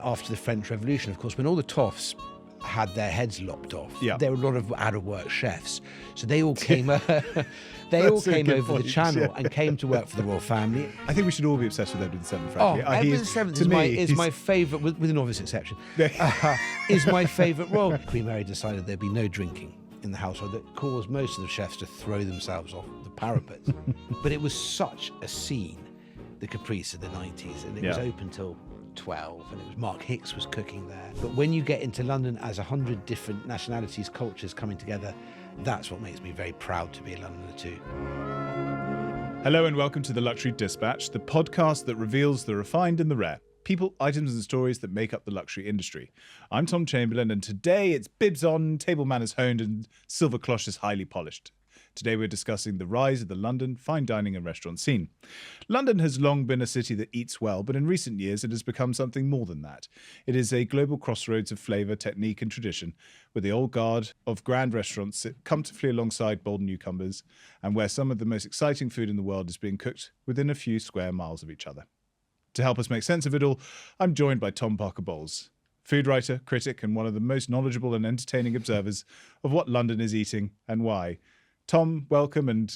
after the French Revolution, of course, when all the toffs had their heads lopped off, Yeah. there were a lot of out-of-work chefs. So they all came over the channel and came to work for the royal family. I think we should all be obsessed with Edward VII, frankly. Edward VII is my favourite, with an obvious exception, is my favourite role. Queen Mary decided there'd be no drinking in the household that caused most of the chefs to throw themselves off the parapet. But it was such a scene, the Caprice of the 90s, and it was open till 12, and it was Mark Hicks was cooking there. But when you get into London as 100 different nationalities, cultures coming together, that's what makes me very proud to be a Londoner too. Hello and welcome to the Luxury Dispatch, the podcast that reveals the refined and the rare. People, items and stories that make up the luxury industry. I'm Tom Chamberlin, and today it's bibs on, table manners honed, and silver cloches highly polished. Today we're discussing the rise of the London fine dining and restaurant scene. London has long been a city that eats well, but in recent years it has become something more than that. It is a global crossroads of flavour, technique and tradition, where the old guard of grand restaurants sit comfortably alongside bold newcomers, and where some of the most exciting food in the world is being cooked within a few square miles of each other. To help us make sense of it all, I'm joined by Tom Parker-Bowles, food writer, critic, and one of the most knowledgeable and entertaining observers of what London is eating and why. Tom, welcome, and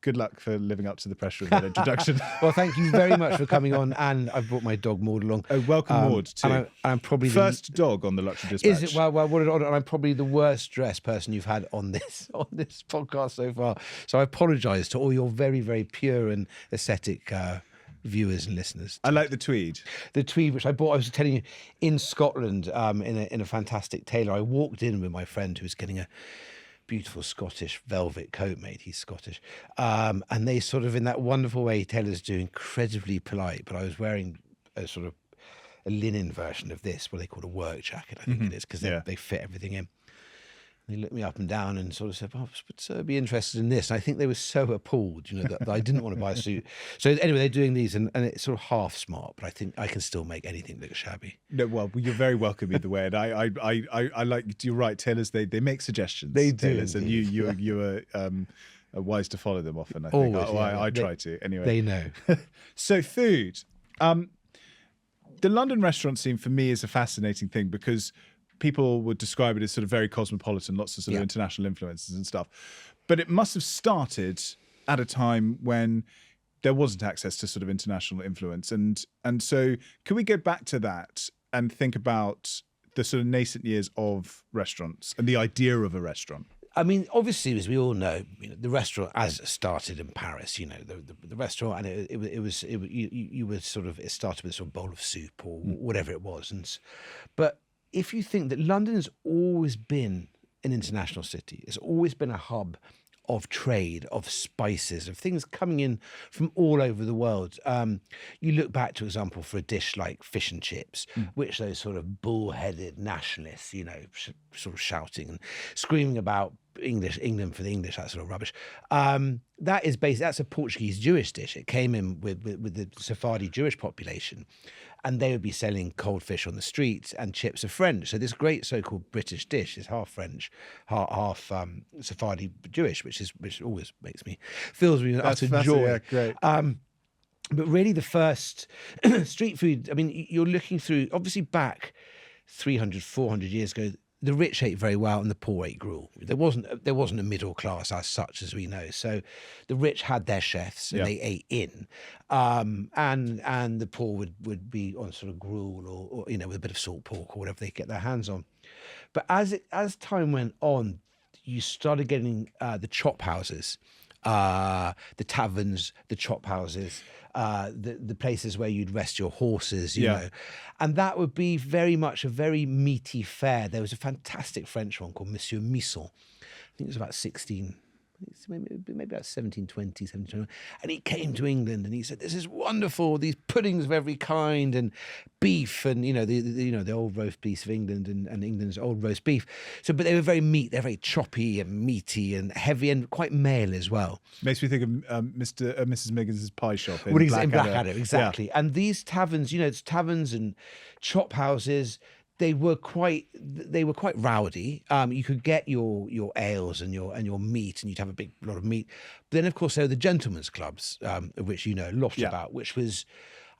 good luck for living up to the pressure of that introduction. Well, thank you very much for coming on, and I've brought my dog Maud along. Oh, welcome Maud too. And I'm probably first dog on the Luxury Dispatch. Is it? Well, what an honor. And I'm probably the worst dressed person you've had on this podcast so far. So I apologise to all your very, very pure and aesthetic viewers and listeners. I like the tweed. The tweed, which I bought, I was telling you, in Scotland, in a fantastic tailor. I walked in with my friend who was getting a beautiful Scottish velvet coat made. He's Scottish. And they sort of, in that wonderful way tailors do, incredibly polite, but I was wearing a sort of a linen version of this, what they call a work jacket, I think it is, because they fit everything in. They looked me up and down and sort of said, "Oh, would Sir be interested in this?" And I think they were so appalled, that I didn't want to buy a suit. So anyway, they're doing these, and it's sort of half smart, but I think I can still make anything look shabby. No, well, you're very welcome either way. And I like, you're right, tailors, they make suggestions. They do, tailors, and you are wise to follow them often, I think. Always, I try to, anyway. They know. So food. The London restaurant scene for me is a fascinating thing because people would describe it as sort of very cosmopolitan, lots of sort of international influences and stuff. But it must have started at a time when there wasn't access to sort of international influence. And so can we go back to that and think about the sort of nascent years of restaurants and the idea of a restaurant? I mean, obviously, as we all know, the restaurant as started in Paris. The restaurant, and it started with a sort of bowl of soup or whatever it was, but if you think that London has always been an international city, it's always been a hub of trade, of spices, of things coming in from all over the world. You look back, for example, for a dish like fish and chips, which those sort of bull-headed nationalists, sort of shouting and screaming about England for the English, that sort of rubbish. That's a Portuguese Jewish dish. It came in with the Sephardi Jewish population, and they would be selling cold fish on the streets, and chips are French. So this great so-called British dish is half French, half Sephardi Jewish, which always fills me with utter joy. Yeah, great. But really, the first street food. I mean, you're looking through, obviously back 300, 400 years ago. The rich ate very well and the poor ate gruel. There wasn't a middle class as such as we know. So the rich had their chefs and they ate in, and the poor would be on sort of gruel or with a bit of salt pork or whatever they get their hands on. But as time went on, you started getting the chop houses, the taverns, the chop houses, the places where you'd rest your horses, you know. And that would be very much a very meaty fare. There was a fantastic French one called Monsieur Misson. I think it was about maybe about 1720, 1721. And he came to England and he said, "This is wonderful, these puddings of every kind and beef and, the old roast beef of England and England's old roast beef." So, but they were they're very choppy and meaty and heavy and quite male as well. Makes me think of Mrs. Miggins's pie shop in in Blackadder, exactly. Yeah. And these taverns, it's taverns and chop houses. They were quite rowdy. You could get your ales and your meat, and you'd have a big lot of meat. But then, of course, there were the gentlemen's clubs, of which you know a lot about, which was,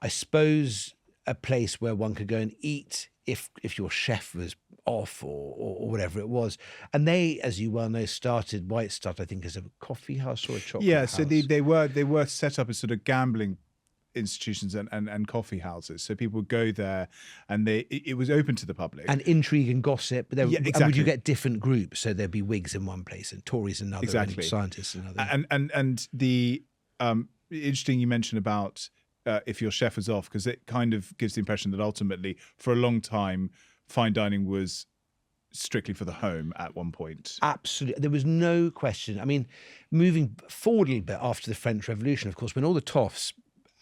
I suppose, a place where one could go and eat if your chef was off or whatever it was. And they, as you well know, White started, I think, as a coffee house or a chocolate house. So they were set up as sort of gambling institutions and coffee houses, so people would go there, and it was open to the public, and intrigue and gossip. But exactly. And would you get different groups? So there'd be Whigs in one place and Tories in another, exactly, and scientists in another. And the interesting you mentioned about if your chef was off, because it kind of gives the impression that ultimately, for a long time, fine dining was strictly for the home at one point. Absolutely. There was no question. I mean, moving forward a little bit after the French Revolution, of course, when all the toffs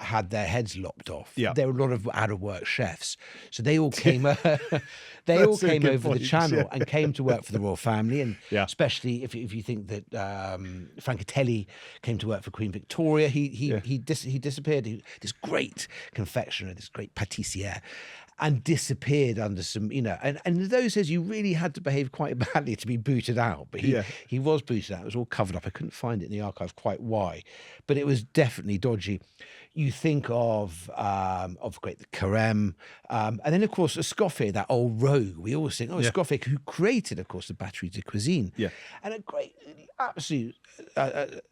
had their heads lopped off. Yeah. There were a lot of out-of-work chefs. So they all came over the channel and came to work for the royal family. And especially if you think that Francatelli came to work for Queen Victoria, he disappeared. This great confectioner, this great pâtissier, and disappeared under some, and in those days you really had to behave quite badly to be booted out. But he was booted out. It was all covered up. I couldn't find it in the archive quite why, but it was definitely dodgy. You think of the Carême, and then of course Escoffier, that old rogue. We always think, Escoffier, who created, of course, the Batterie de Cuisine, and a great, absolute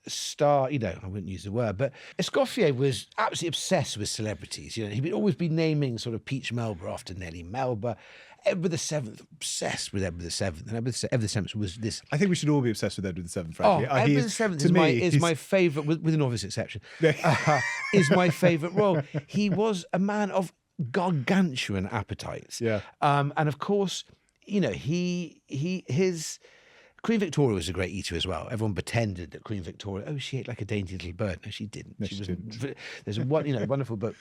star. I wouldn't use the word, but Escoffier was absolutely obsessed with celebrities. He'd always be naming sort of Peach Melba after Nellie Melba. Edward VII, obsessed with Edward VII. And Edward VII was this... I think we should all be obsessed with Edward VII, frankly. Edward VII is my favourite, with an obvious exception, is my favourite role. He was a man of gargantuan appetites. Yeah. And of course, his... Queen Victoria was a great eater as well. Everyone pretended that Queen Victoria, she ate like a dainty little bird. No, she didn't. No, she didn't. There's a wonderful book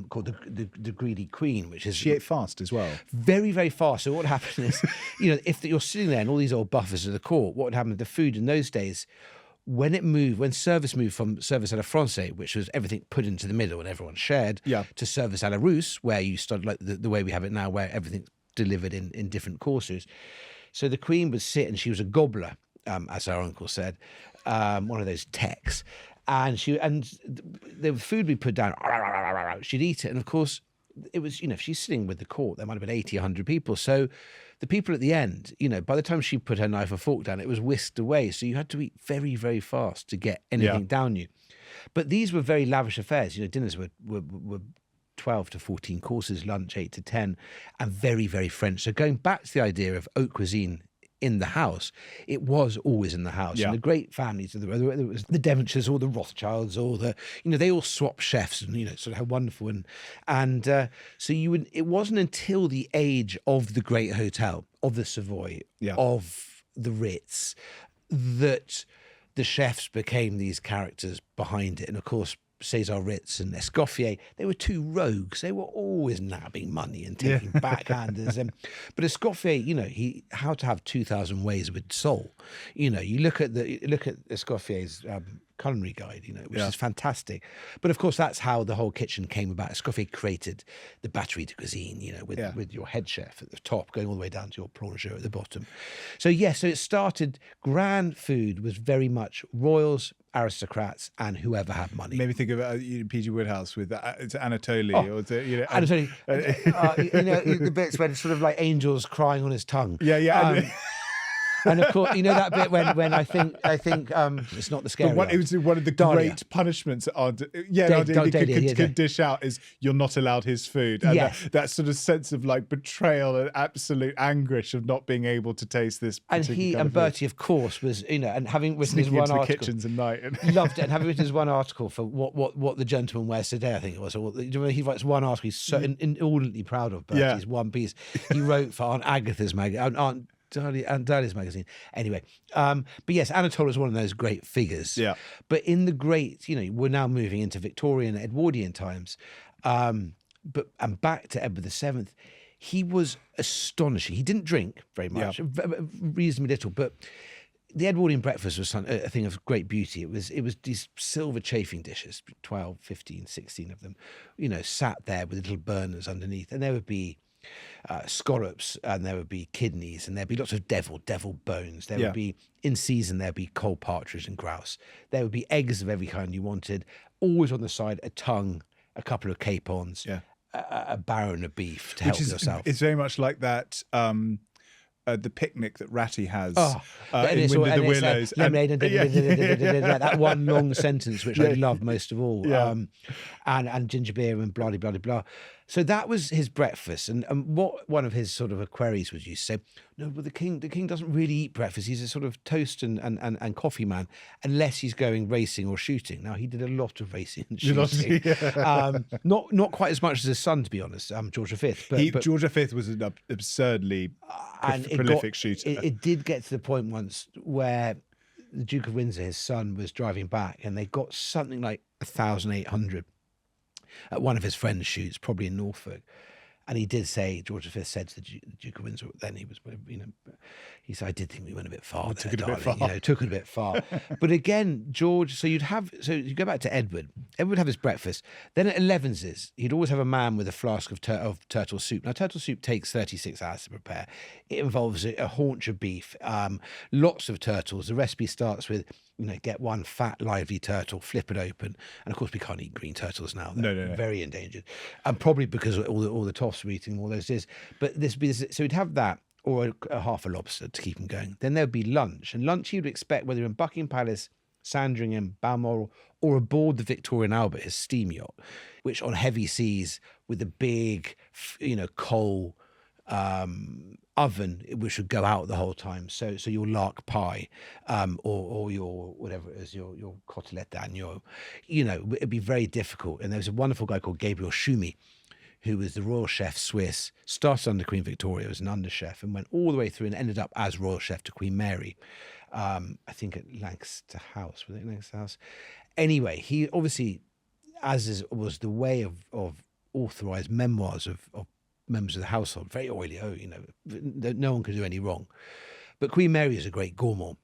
called the Greedy Queen, which is... She ate fast as well. Very, very fast. So what happened is, if you're sitting there and all these old buffers of the court, what would happen with the food in those days, when service moved from service à la Française, which was everything put into the middle and everyone shared, to service à la Russe, where you started like the way we have it now, where everything's delivered in different courses. So the Queen would sit, and she was a gobbler, as our uncle said, one of those techs. And the food we put down, she'd eat it. And of course, it was, if she's sitting with the court, there might have been 80, 100 people. So the people at the end, by the time she put her knife or fork down, it was whisked away. So you had to eat very, very fast to get anything down you. But these were very lavish affairs. Dinners were 12 to 14 courses, lunch 8 to 10, and very, very French. So going back to the idea of haute cuisine in the house, it was always in the house. And the great families, whether it was the Devonshires or the Rothschilds or they all swapped chefs and, sort of how wonderful. And so it wasn't until the age of the great hotel, of the Savoy, of the Ritz, that the chefs became these characters behind it. And of course, César Ritz and Escoffier, they were two rogues. They were always nabbing money and taking backhanders. But Escoffier, how to have 2,000 ways with soul. You look at Escoffier's culinary guide, which is fantastic. But of course, that's how the whole kitchen came about. Escoffier created the Batterie de Cuisine, with your head chef at the top, going all the way down to your plongeur at the bottom. So it started. Grand food was very much royals, aristocrats, and whoever had money. Made me think of P.G. Woodhouse with it's Anatoly, or Anatoly. The bits when it's sort of like angels crying on his tongue. And of course, that bit when I think it's not the scary. It was one of the great punishments. Could dish out is you're not allowed his food, and that sort of sense of like betrayal and absolute anguish of not being able to taste this. And Bertie, of course, was and having written his one article, kitchens at night, loved it, and having written his one article for what the gentleman wears today, I think it was. Or he writes one article he's so inordinately proud of. Bertie's one piece he wrote for Aunt Agatha's magazine, Aunt Dahlia's magazine. Anyway, but yes, Anatole is one of those great figures. Yeah. But in the great, we're now moving into Victorian, Edwardian times. And back to Edward VII, he was astonishing. He didn't drink very much, reasonably little, but the Edwardian breakfast was a thing of great beauty. It was these silver chafing dishes, 12, 15, 16 of them, sat there with little burners underneath, and there would be scallops, and there would be kidneys, and there'd be lots of devil bones. There would be, in season, there'd be cold partridge and grouse. There would be eggs of every kind you wanted. Always on the side, a tongue, a couple of capons, a barron of beef to help yourself. It's very much like that. The picnic that Ratty has and in it's Wind all- of the and it's, Willows. lemonade and that one long sentence, which I love most of all. Yeah. And ginger beer and blah, blah, blah, blah. So that was his breakfast. And what one of his sort of queries was used to say, no, but the king doesn't really eat breakfast. He's a sort of toast and coffee man, unless he's going racing or shooting. Now, he did a lot of racing and shooting. Not quite as much as his son, to be honest, George V. But George V was an absurdly prolific shooter. It did get to the point once where the Duke of Windsor, his son, was driving back, and they got something like 1,800 at one of his friends' shoots, probably in Norfolk. And he did say, George V said to the Duke of Windsor, then he was, he said, I did think we went a bit far there, darling. Took it a bit far. But again, George, so you go back to Edward. Edward would have his breakfast. Then at Elevenses, he'd always have a man with a flask of turtle soup. Now, turtle soup takes 36 hours to prepare. It involves a haunch of beef, lots of turtles. The recipe starts with, get one fat, lively turtle, flip it open. And of course, we can't eat green turtles now. They're very endangered. And probably because all the toffs we're eating, all those is. But so we'd have that, or a half a lobster to keep them going. Then there'd be lunch. And lunch you'd expect, whether in Buckingham Palace, Sandringham, Balmoral, or aboard the Victorian Albert, his steam yacht, which on heavy seas with the big, coal oven, which would go out the whole time. So your lark pie, or your whatever it is, your côtelette d'agneau, it'd be very difficult. And there was a wonderful guy called Gabriel Schumi, who was the royal chef Swiss, started under Queen Victoria as an under chef and went all the way through and ended up as royal chef to Queen Mary. I think at Lancaster House. Was it Lancaster House? Anyway, he obviously, was the way of authorised memoirs of members of the household, very oily. No one could do any wrong. But Queen Mary is a great gourmand.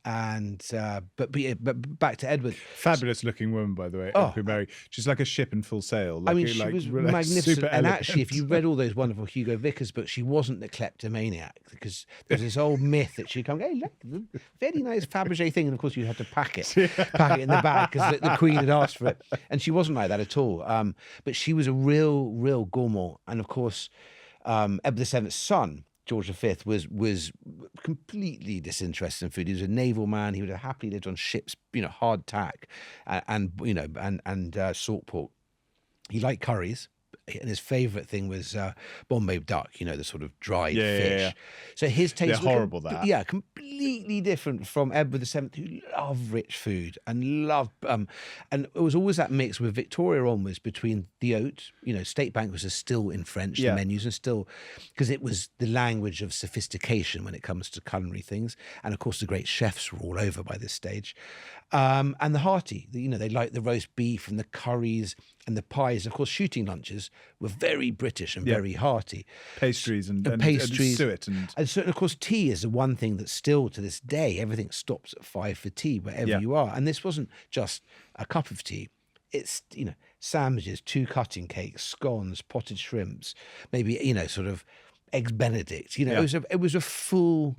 But back to Edward. Fabulous looking woman, by the way, Queen Mary. She's like a ship in full sail. She was magnificent. And actually, if you read all those wonderful Hugo Vickers books, she wasn't the kleptomaniac, because there's this old myth that she'd come, hey, look, very nice Fabergé thing. And of course, you had to pack it in the bag because the Queen had asked for it. And she wasn't like that at all. But she was a real gourmand. And of course, Edward VII's son, George V, was completely disinterested in food. He was a naval man. He would have happily lived on ships, hard tack, and salt pork. He liked curries, and his favourite thing was Bombay duck. the sort of dried fish. Yeah. So his taste They're horrible. Completely different from Edward VII, who loved rich food and loved. And it was always that mix with Victoria onwards between the oat. State banquets are still in French, the menus, and still, because it was the language of sophistication when it comes to culinary things. And of course, the great chefs were all over by this stage. And the hearty, they liked the roast beef and the curries and the pies. Of course, shooting lunches were very British and very hearty. Pastries and pastries. suet. And so, of course, tea is the one thing that still to this day, everything stops at 5 for tea wherever you are. And this wasn't just a cup of tea. It's, sandwiches, 2 cutting cakes, scones, potted shrimps, maybe, sort of eggs Benedict. It was a full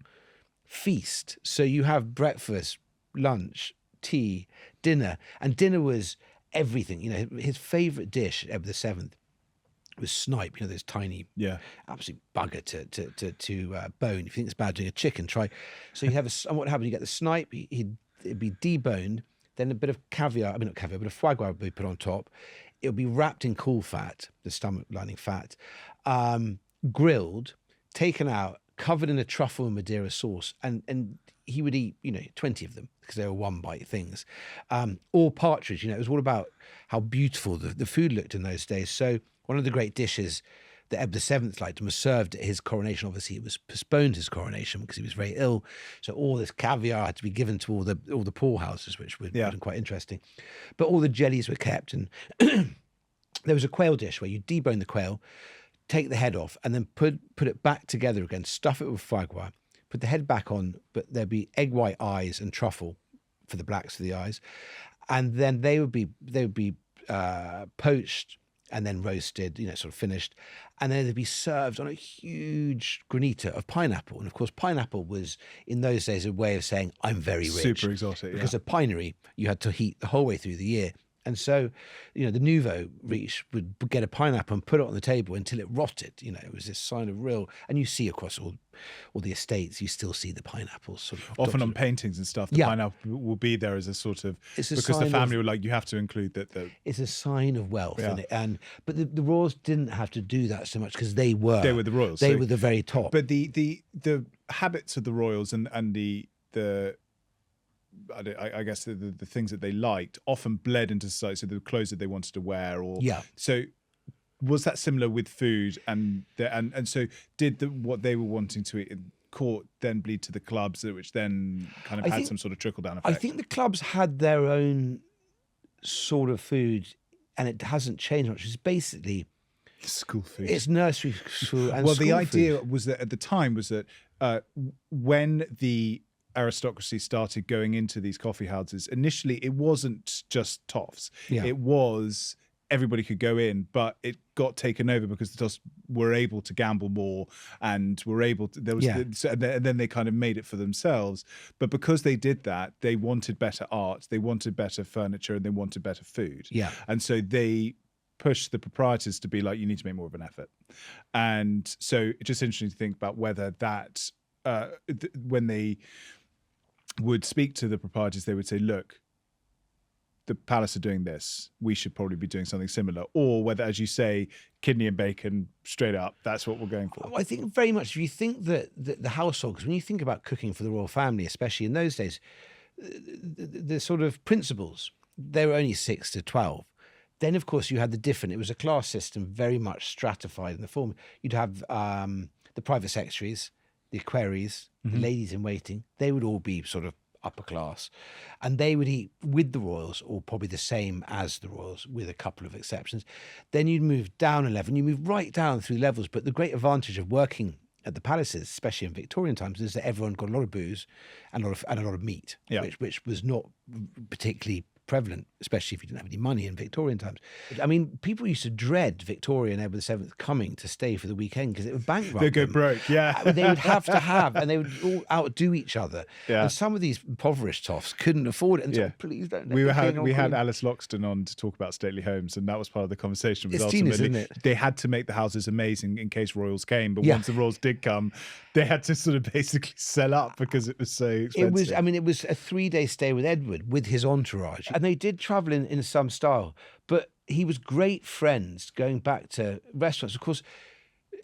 feast. So you have breakfast, lunch, tea, dinner, and dinner was everything. His favourite dish, Edward VII, was snipe. Those tiny, absolute bugger to bone. If you think it's bad doing a chicken, try. So you have what happened? You get the snipe. It'd be deboned. Then a bit of caviar. Not caviar, but a foie gras would be put on top. It would be wrapped in cool fat, the stomach lining fat, grilled, taken out, covered in a truffle and Madeira sauce, and he would eat, 20 of them because they were one bite things. Or partridge, it was all about how beautiful the food looked in those days. So one of the great dishes that Edward VII liked and was served at his coronation, obviously it was postponed his coronation because he was very ill. So all this caviar had to be given to all the poorhouses, which would have been quite interesting. But all the jellies were kept. And there was a quail dish where you debone the quail, take the head off, and then put it back together again, stuff it with foie gras, put the head back on, but there'd be egg white eyes and truffle for the blacks for the eyes. And then they would be poached and then roasted, sort of finished. And then they'd be served on a huge granita of pineapple. And of course, pineapple was, in those days, a way of saying, I'm very rich. Super exotic, Because of pinery, you had to heat the whole way through the year. And so, the nouveau riche would get a pineapple and put it on the table until it rotted. It was this sign of real, and you see across all the estates, you still see the pineapples sort of often on paintings and stuff. The pineapple will be there as a sort of, because the family were like, you have to include that. It's a sign of wealth, isn't it? But the royals didn't have to do that so much because they were the royals. They were the very top. But the habits of the royals and the I guess the things that they liked often bled into society. So the clothes that they wanted to wear, so was that similar with food? And so did what they were wanting to eat in court then bleed to the clubs, which then kind of had some sort of trickle down effect? I think the clubs had their own sort of food, and it hasn't changed much. It's basically school food. It's nursery school and the idea was that at the time was that when the aristocracy started going into these coffee houses, initially it wasn't just toffs. It was everybody could go in, but it got taken over because the toffs were able to gamble more and were able to, and then they kind of made it for themselves. But because they did that, they wanted better art, they wanted better furniture, and they wanted better food. And so they push the proprietors to be like, you need to make more of an effort. And so it's just interesting to think about whether that when they would speak to the proprietors, they would say, look, the palace are doing this, we should probably be doing something similar. Or whether, as you say, kidney and bacon straight up, that's what we're going for. I think very much, if you think that the household, because when you think about cooking for the royal family, especially in those days, the sort of principles, they were only 6 to 12. Then, of course, you had it was a class system very much stratified in the form. You'd have the private secretaries, the equerries, the ladies in waiting. They would all be sort of upper class, and they would eat with the royals, or probably the same as the royals, with a couple of exceptions. Then you'd move down a level, and you move right down through levels. But the great advantage of working at the palaces, especially in Victorian times, is that everyone got a lot of booze and a lot of meat, which was not particularly prevalent, especially if you didn't have any money in Victorian times. I mean, people used to dread Victoria and Edward VII coming to stay for the weekend because it would bankrupt They'd go them. broke, They would have to have, and they would all outdo each other. And some of these impoverished toffs couldn't afford it. And so, please don't. We had Alice Loxton on to talk about stately homes, and that was part of the conversation. It's genius, isn't it? They had to make the houses amazing in case royals came, but once the royals did come, they had to sort of basically sell up because it was so expensive. It was a 3-day stay with Edward with his entourage, and they did travel in some style, but he was great friends going back to restaurants. Of course,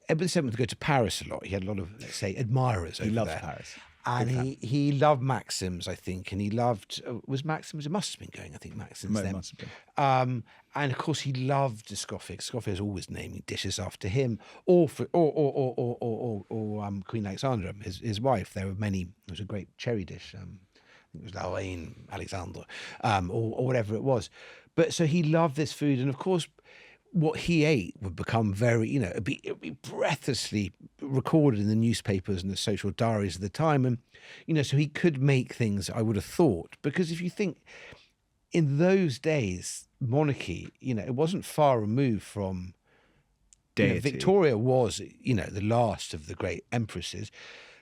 Edward VII would go to Paris a lot. He had a lot of, let's say, admirers over there. He loved Paris. And he loved Maxim's, I think, and he loved, was Maxim's? It must have been going, I think, Maxim's then. Must have been. And of course, he loved Escoffier. Escoffier is always naming dishes after him, or Queen Alexandra, his wife. There was a great cherry dish. It was Lavish, Alexandra, or whatever it was. But so he loved this food, and of course, what he ate would become very, it'd be breathlessly recorded in the newspapers and the social diaries of the time. And, so he could make things, I would have thought, because if you think in those days, monarchy, it wasn't far removed from deity. Victoria was, the last of the great empresses,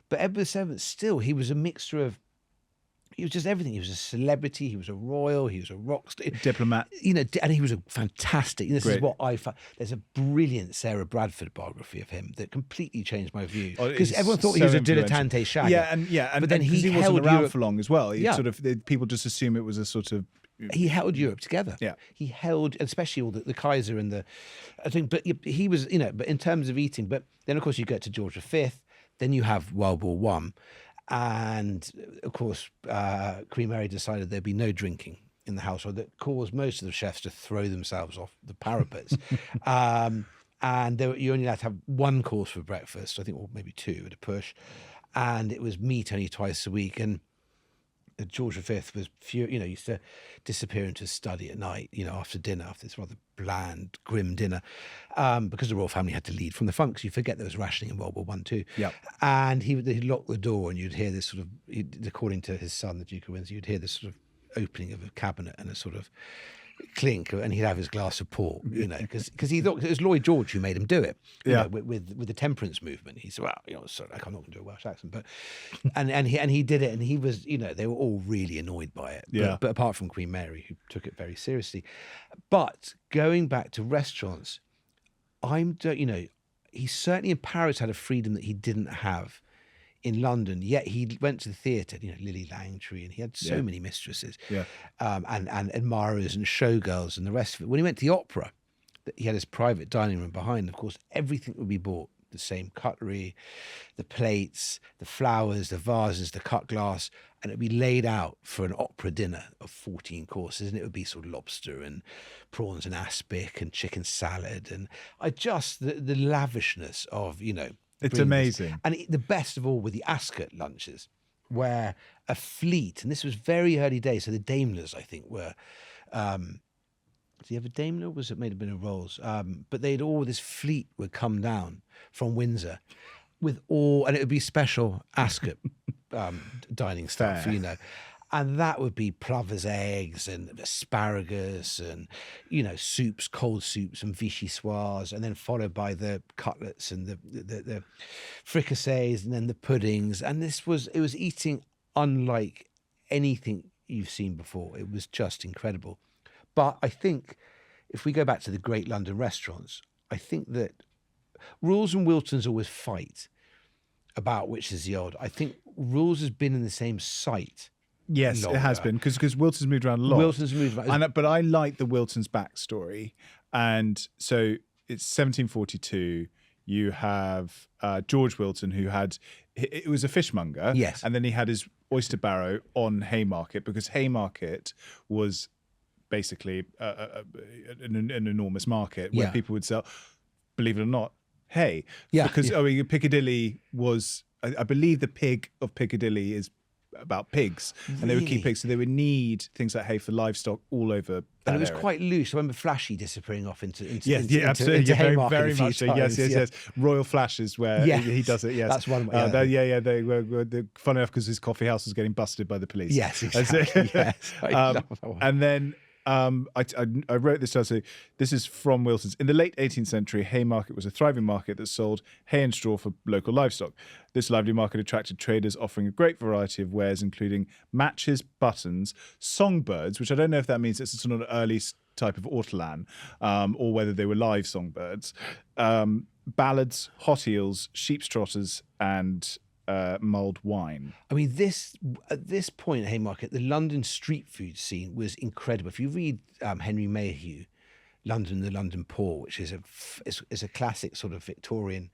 but Edward VII still, he was a mixture of, he was just everything. He was a celebrity. He was a royal. He was a rock star. Diplomat. And he was a fantastic. This Great. is what I found. There's a brilliant Sarah Bradford biography of him that completely changed my view. Because everyone thought he was a dilettante shagger. But then he wasn't around for long as well. People just assume it was a sort of. He held Europe together. Yeah. He held, especially all the Kaiser and I think, but he was, but in terms of eating, but then of course you get to George V, then you have World War I. And of course, Queen Mary decided there'd be no drinking in the household. That caused most of the chefs to throw themselves off the parapets. And you only had to have one course for breakfast, I think, or maybe 2 at a push. And it was meat only twice a week. And George V was used to disappear into his study at night, after dinner, after this rather bland, grim dinner, because the royal family had to lead from the front, because you forget there was rationing in World War I too. Yeah. And he'd lock the door, and you'd hear this sort of, according to his son, the Duke of Windsor, you'd hear this sort of opening of a cabinet and a sort of clink, and he'd have his glass of port, because he thought it was Lloyd George who made him do it, with the temperance movement. He said, well, sorry, I'm not going to do a Welsh accent, but and he did it, and he was, they were all really annoyed by it. But apart from Queen Mary, who took it very seriously. But going back to restaurants, he certainly in Paris had a freedom that he didn't have in London, yet he went to the theatre, Lily Langtry, and he had so many mistresses, and admirers and showgirls and the rest of it. When he went to the opera, he had his private dining room behind. Of course, everything would be bought, the same cutlery, the plates, the flowers, the vases, the cut glass, and it would be laid out for an opera dinner of 14 courses, and it would be sort of lobster and prawns and aspic and chicken salad, and the lavishness of, It's amazing. And the best of all were the Ascot lunches, where a fleet, and this was very early days, so the Daimlers, I think, were... did he have a Daimler? It may have been a Rolls? But this fleet would come down from Windsor with and it would be special Ascot dining stuff, And that would be plover's eggs and asparagus and, soups, cold soups and vichyssoise, and then followed by the cutlets and the fricassees and then the puddings. And it was eating unlike anything you've seen before. It was just incredible. But I think if we go back to the great London restaurants, I think that Rules and Wiltons always fight about which is the old. I think Rules has been in the same site. Yes, longer. It has been, because Wiltons moved around a lot. Wiltons moved around. But I like the Wiltons backstory. And so it's 1742. You have George Wilton, who it was a fishmonger. Yes. And then he had his oyster barrow on Haymarket, because Haymarket was basically an enormous market where people would sell, believe it or not, hay. Yeah. Because Piccadilly was, I believe the pig of Piccadilly is about pigs, and they would keep pigs, so they would need things like hay for livestock all over. And it was quite loose. I remember Flashy disappearing off into absolutely, into very, Haymarket very a few much so. times. Yes. Royal Flashes, where he does it. Yes, that's one. They were funny enough because his coffee house was getting busted by the police. Yes, exactly. Yes. I love that one. And then I wrote this down. So this is from Wiltons. In the late 18th century, Haymarket was a thriving market that sold hay and straw for local livestock. This lively market attracted traders offering a great variety of wares, including matches, buttons, songbirds, which I don't know if that means it's a sort of early type of ortolan, or whether they were live songbirds, ballads, hot eels, sheep's trotters, and mulled wine. I mean, at this point, Haymarket, the London street food scene was incredible. If you read Henry Mayhew, London, the London Poor, which is a classic sort of Victorian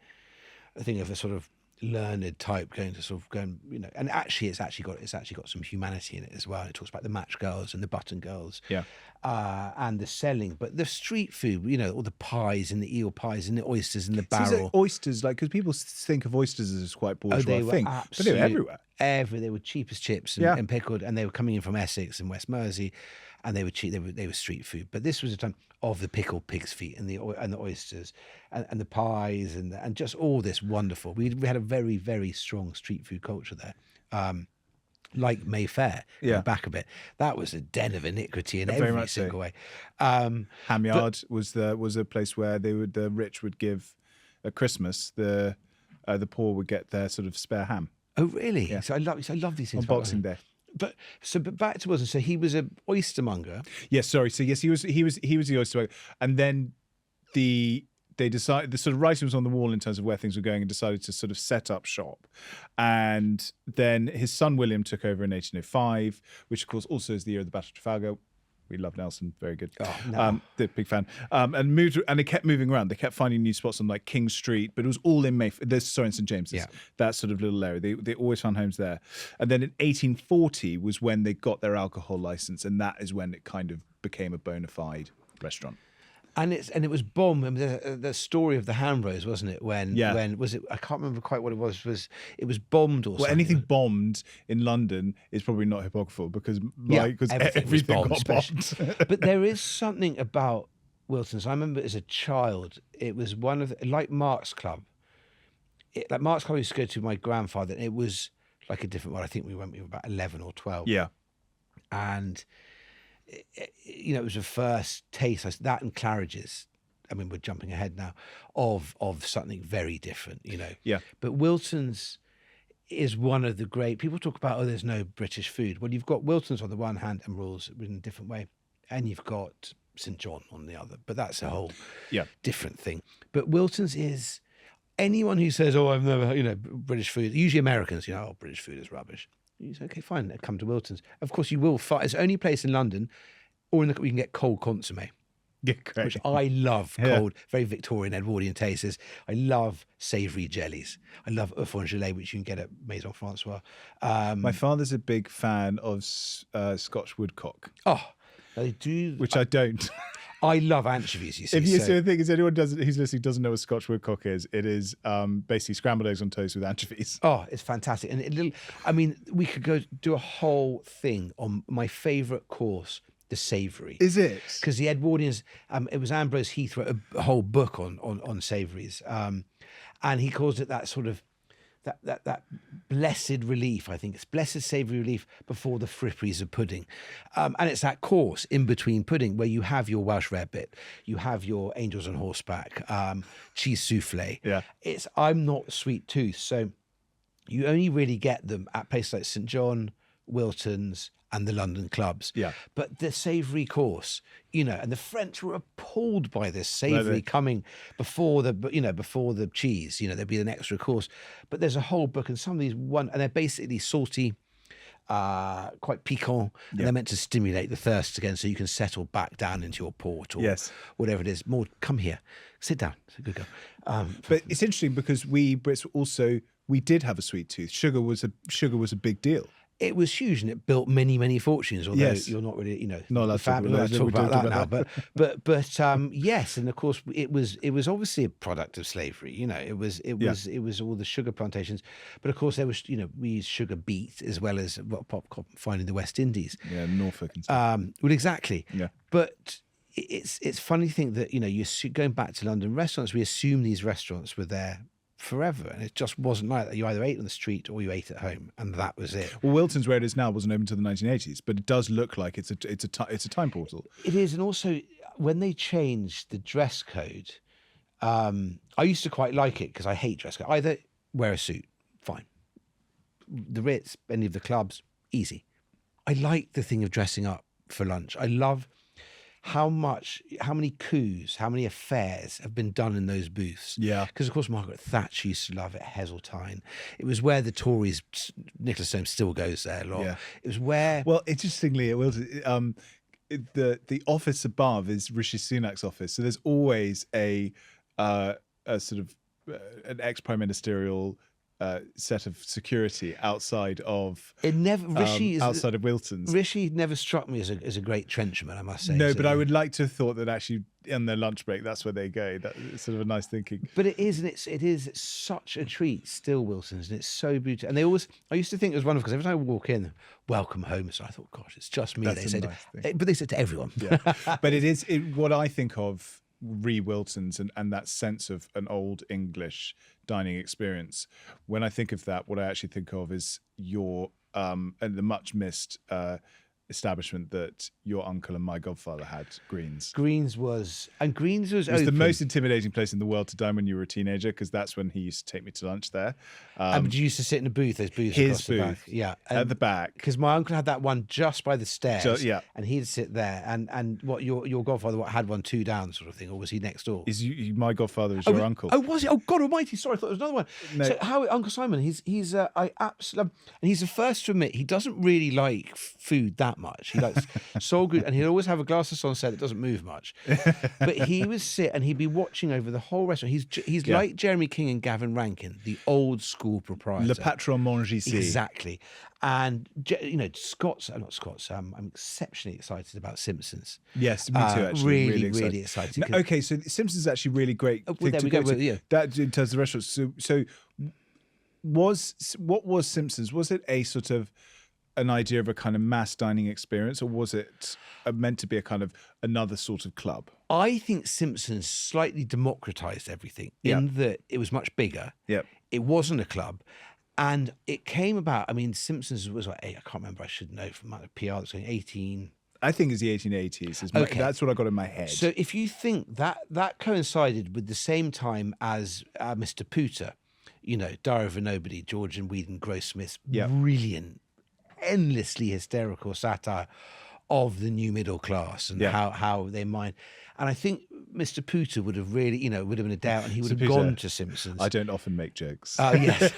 thing of a sort of learned type and actually it's actually got some humanity in it as well. It talks about the match girls and the button girls, and the selling, but the street food, all the pies and the eel pies and the oysters and the barrel. So oysters, because people think of oysters as quite bourgeois thing, but they were everywhere. They were cheap as chips and pickled, and they were coming in from Essex and West Mersey, and they were cheap. They were street food. But this was a time of the pickled pig's feet and the oysters and the pies and just all this wonderful. We had a very, very strong street food culture there. Like Mayfair, back a bit. That was a den of iniquity in every single way. Ham Yard was a place where the rich would give at Christmas, the poor would get their sort of spare ham. Oh, really? Yeah. So I love these things. On Boxing Day. But back to Wilson. So he was an oystermonger. Yes, sorry. So yes, he was the oystermonger, and then they decided, the sort of writing was on the wall in terms of where things were going, and decided to sort of set up shop. And then his son William took over in 1805, which of course also is the year of the Battle of Trafalgar. We love Nelson, very good. Oh, no. The big fan. And it kept moving around. They kept finding new spots on like King Street, but it was all in Mayfair. In St James's, that sort of little area. They always found homes there. And then in 1840 was when they got their alcohol license, and that is when it kind of became a bona fide restaurant. And it was bombed. I mean, the story of the Hambros, wasn't it? When was it? I can't remember quite what it was. It was bombed or something. Well, anything bombed in London is probably not hypocritical because everything got bombed. But there is something about Wiltons. I remember as a child, it was one of like Mark's Club. Like Mark's Club, I used to go to my grandfather, and it was like a different one. I think we were about 11 or 12. Yeah, and it was a first taste, that and Claridge's. I mean, we're jumping ahead now, of something very different, Yeah. But Wilton's is one of the great. People talk about, there's no British food. Well, you've got Wilton's on the one hand and Rules in a different way, and you've got St John on the other. But that's a whole different thing. But Wilton's is anyone who says, "Oh, I've never," British food. Usually Americans, "Oh, British food is rubbish." You say, "Okay, fine, come to Wilton's." Of course, you will find it's the only place in London, or in we can get cold consommé. Yeah, great. Which I love, cold, very Victorian, Edwardian tastes. I love savoury jellies. I love œuf en gelée, which you can get at Maison Francois. My father's a big fan of Scotch woodcock. Oh, they do. Which I don't. I love anchovies, you see. So the thing is, anyone who's listening doesn't know what Scotch woodcock is, it is basically scrambled eggs on toast with anchovies. Oh, it's fantastic. And we could go do a whole thing on my favourite course, the savoury. Is it? Because the Edwardians, it was Ambrose Heath wrote a whole book on savouries, and he calls it that sort of that blessed relief. I think it's blessed savoury relief before the fripperies of pudding, and it's that course in between pudding where you have your Welsh rarebit, you have your angels on horseback, cheese souffle. Yeah, I'm not sweet tooth, so you only really get them at places like St John, Wiltons, and the London clubs. Yeah. But the savoury course, and the French were appalled by this savoury coming before the cheese. There'd be an extra course. But there's a whole book, and some of these and they're basically salty, quite piquant, and they're meant to stimulate the thirst again, so you can settle back down into your port or whatever it is. Maud, come here, sit down. It's a good girl. But it's interesting because we Brits also did have a sweet tooth. Sugar was a big deal. It was huge, and it built many, many fortunes. Although you're not really, not allowed to talk about that now. But yes, and of course, it was obviously a product of slavery. It was all the sugar plantations. But of course, there was, we used sugar beet as well as what pop find in the West Indies. Yeah, Norfolk and stuff. Well, exactly. Yeah. But it's funny to think that you going back to London restaurants, we assume these restaurants were there forever, and it just wasn't like that. You either ate on the street or you ate at home, and that was it. Well, Wilton's, where it is now, wasn't open until the 1980s, but it does look like it's a time portal. It is, and also when they changed the dress code, I used to quite like it because I hate dress code. Either wear a suit, fine. The Ritz, any of the clubs, easy. I like the thing of dressing up for lunch. I love how many coups, how many affairs have been done in those booths. Yeah. Because, of course, Margaret Thatcher used to love it, Heseltine. It was where the Tories, Nicholas Stone still goes there a lot. Yeah. It was where... Well, interestingly, it was... the office above is Rishi Sunak's office. So there's always a sort of an ex-prime ministerial set of security outside of outside of Wilton's. Rishi never struck me as a great trenchman, I must say. No, but I would like to have thought that actually in their lunch break that's where they go. That's sort of a nice thinking. But it is, and it is such a treat still, Wilton's, and it's so beautiful. And I used to think it was wonderful because every time I walk in, welcome home. So I thought, gosh, it's just me. That's they said, nice thing. But they said to everyone. Yeah, but it is what I think of Wilton's and that sense of an old English dining experience. When I think of that, what I actually think of is your and the much missed establishment that your uncle and my godfather had, Green's. Greens was it was open. the most intimidating place in the world to dine when you were a teenager, because that's when he used to take me to lunch there. But you used to sit in a booth, those booths His across the back. booth, Yeah, at the back. Because my uncle had that one just by the stairs. Yeah. And he'd sit there. And what your godfather had one 2 down sort of thing, or was he next door? My godfather is your uncle. Oh, was he? Oh, God Almighty! Sorry, I thought there was another one. No. So how Uncle Simon? He's I absolutely, and he's the first to admit he doesn't really like food that much. He likes so good, and he'd always have a glass of sunset that doesn't move much. But he would sit and he'd be watching over the whole restaurant. He's like Jeremy King and Gavin Rankin, the old school proprietor. Le patron mange ici. Exactly. And Scots, not Scots. I'm exceptionally excited about Simpsons. Yes, me too. Actually, really excited. No, okay, so Simpsons is actually really great. Well, there we go. That in terms of the restaurants. So what was Simpsons? Was it a sort of an idea of a kind of mass dining experience, or was it meant to be a kind of another sort of club? I think Simpsons slightly democratized everything in that it was much bigger. Yeah. It wasn't a club. And it came about, I mean, Simpsons was like, I can't remember, I should know from my PR, that's going I think it's the 1880s. Okay. That's what I got in my head. So if you think that coincided with the same time as Mr. Pooter, Diary of a Nobody, George and Whedon Grossmith's brilliant, endlessly hysterical satire of the new middle class and how they mind. And I think Mr. Pooter would have really, would have been a doubt, and he would have gone to Simpsons. I don't often make jokes. Oh yes,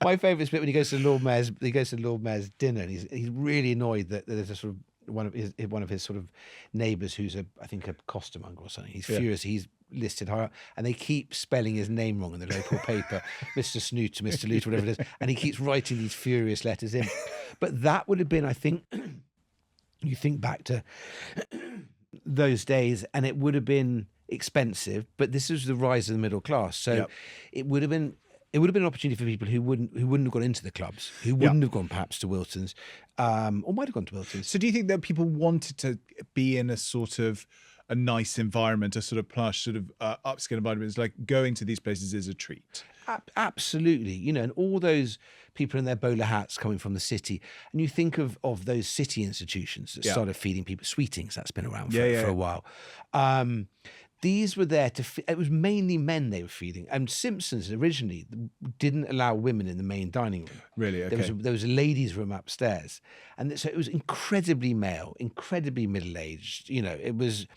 My favourite bit when he goes to the Lord Mayor's dinner, and he's really annoyed that there's a sort of one of his sort of neighbours who's I think a costermonger or something. He's furious. He's listed higher, and they keep spelling his name wrong in the local paper, Mr. Snoot to Mr. Loot, whatever it is, and he keeps writing these furious letters in. But that would have been, I think, you think back to those days, and it would have been expensive, but this is the rise of the middle class, so it would have been an opportunity for people who wouldn't have gone into the clubs, who wouldn't have gone perhaps to Wiltons, or might have gone to Wiltons. So do you think that people wanted to be in a sort of a nice environment, a sort of plush, sort of upscale environment? It's like going to these places is a treat. Absolutely, and all those people in their bowler hats coming from the city, and you think of those city institutions that started feeding people sweetings. That's been around for a while. These were there it was mainly men they were feeding, and Simpsons originally didn't allow women in the main dining room. Really? Okay. There was a ladies' room upstairs, and so it was incredibly male, incredibly middle-aged. It was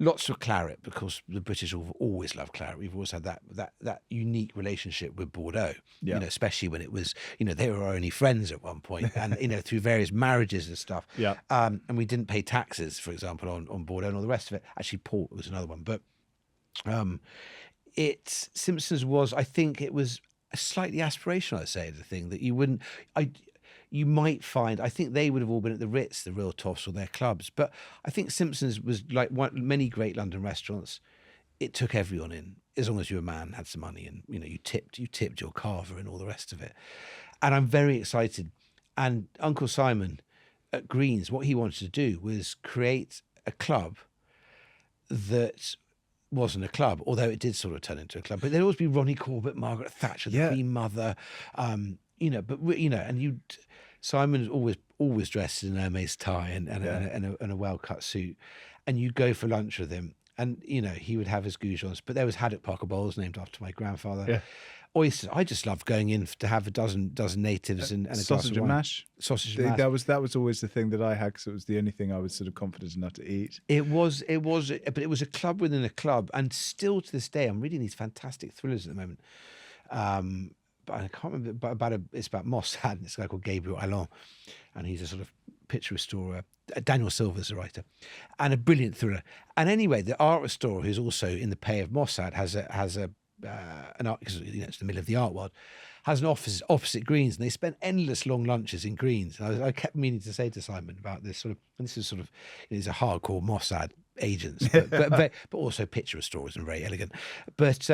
lots of claret, because the British have always loved claret. We've always had that unique relationship with Bordeaux, especially when it was, they were our only friends at one point, and, through various marriages and stuff. Yeah. And we didn't pay taxes, for example, on Bordeaux and all the rest of it. Actually, port was another one. But Simpsons was, I think it was a slightly aspirational, I'd say, the thing that you might find. I think they would have all been at the Ritz, the real toffs, or their clubs. But I think Simpsons was like many great London restaurants. It took everyone in, as long as you were a man, had some money, and you tipped your carver and all the rest of it. And I'm very excited. And Uncle Simon at Green's, what he wanted to do was create a club that wasn't a club, although it did sort of turn into a club. But there'd always be Ronnie Corbett, Margaret Thatcher, the Queen Mother, and Simon was always dressed in an Hermes tie and a well-cut suit, and you'd go for lunch with him, and he would have his goujons. But there was haddock Parker bowls, named after my grandfather. Yeah. Oysters. I just loved going in to have a dozen natives and a sausage and mash. Sausage and mash. That was always the thing that I had, because it was the only thing I was sort of confident enough to eat. But it was a club within a club, and still to this day, I'm reading these fantastic thrillers at the moment. But I can't remember, it's about Mossad, and it's a guy called Gabriel Allon, and he's a sort of picture restorer. Daniel Silver's the writer, and a brilliant thriller. And anyway, the art restorer, who's also in the pay of Mossad, has an art, because it's the middle of the art world, has an office opposite Green's, and they spend endless long lunches in Green's. And I kept meaning to say to Simon about this sort of, and this is sort of, these are hardcore Mossad agents, but also picture restorers and very elegant. But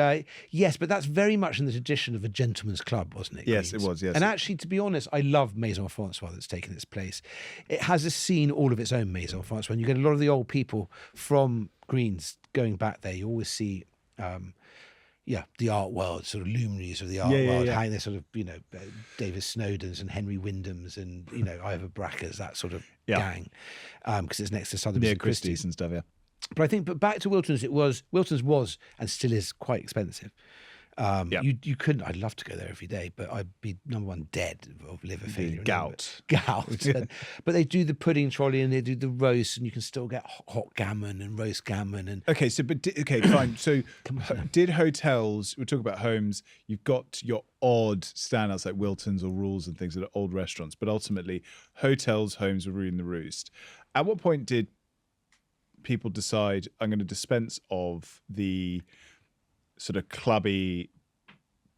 yes, but that's very much in the tradition of a gentleman's club, wasn't it? Yes, Green's? It was. Yes. And actually, to be honest, I love Maison Francois that's taken its place. It has a scene all of its own, Maison Francois. When you get a lot of the old people from Green's going back there, you always see. The art world, sort of luminaries of the art world, how they're sort of, David Snowdens and Henry Wyndham's and, Ivor Bracker's, that sort of gang, because it's next to Sotheby's and Christie's and stuff, But back to Wiltons, Wiltons was and still is quite expensive. You couldn't. I'd love to go there every day, but I'd be number one dead of liver failure. Gout. But they do the pudding trolley and they do the roast, and you can still get hot gammon and roast gammon. And fine. So, did hotels? We're talking about homes. You've got your odd standouts like Wiltons or Rules and things that are old restaurants, but ultimately, hotels, homes were ruling the roost. At what point did people decide, I'm going to dispense of the sort of clubby,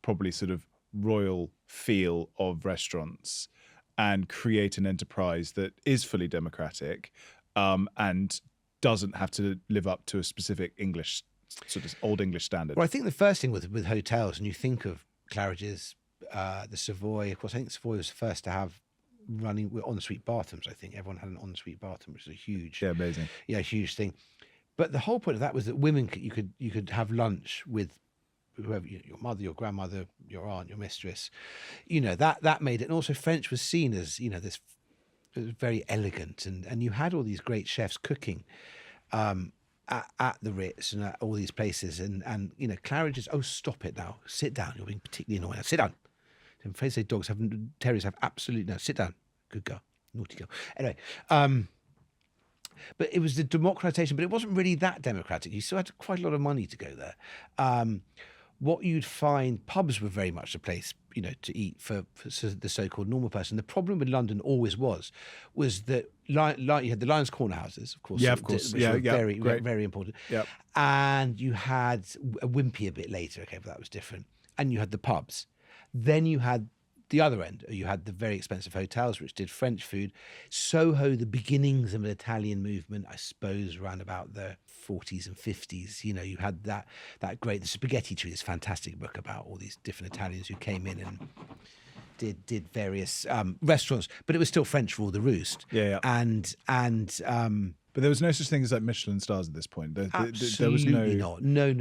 probably sort of royal feel of restaurants, and create an enterprise that is fully democratic, and doesn't have to live up to a specific English, sort of old English standard? Well, I think the first thing with hotels, and you think of Claridge's, the Savoy, of course, I think Savoy was the first to have running with ensuite bathrooms. I think everyone had an ensuite bathroom, which is a huge, huge thing. But the whole point of that was that women, you could have lunch with whoever, your mother, your grandmother, your aunt, your mistress. That made it. And also French was seen as, this It was very elegant, and you had all these great chefs cooking at the Ritz and at all these places, and you know, Claridge's. Oh, stop it now! Sit down. You're being particularly annoying. Sit down. I'm afraid to say terriers have absolutely no. Sit down. Good girl. Naughty girl. Anyway, but it was the democratization, but it wasn't really that democratic. You still had quite a lot of money to go there. What you'd find, pubs were very much a place, you know, to eat for the so-called normal person. The problem with London always was that you had the Lions Corner houses, of course. Yeah, of course. Which were very, great. very important. Yeah. And you had a Wimpy a bit later, okay, but that was different. And you had the pubs. Then you had the other end. You had the very expensive hotels, which did French food. Soho, the beginnings of an Italian movement, I suppose, around about the 40s and 50s. You know, you had that great, the Spaghetti Tree, this fantastic book about all these different Italians who came in and did various restaurants, but it was still French rule the roost. Yeah. And But there was no such thing as like Michelin stars at this point. There was absolutely not. No.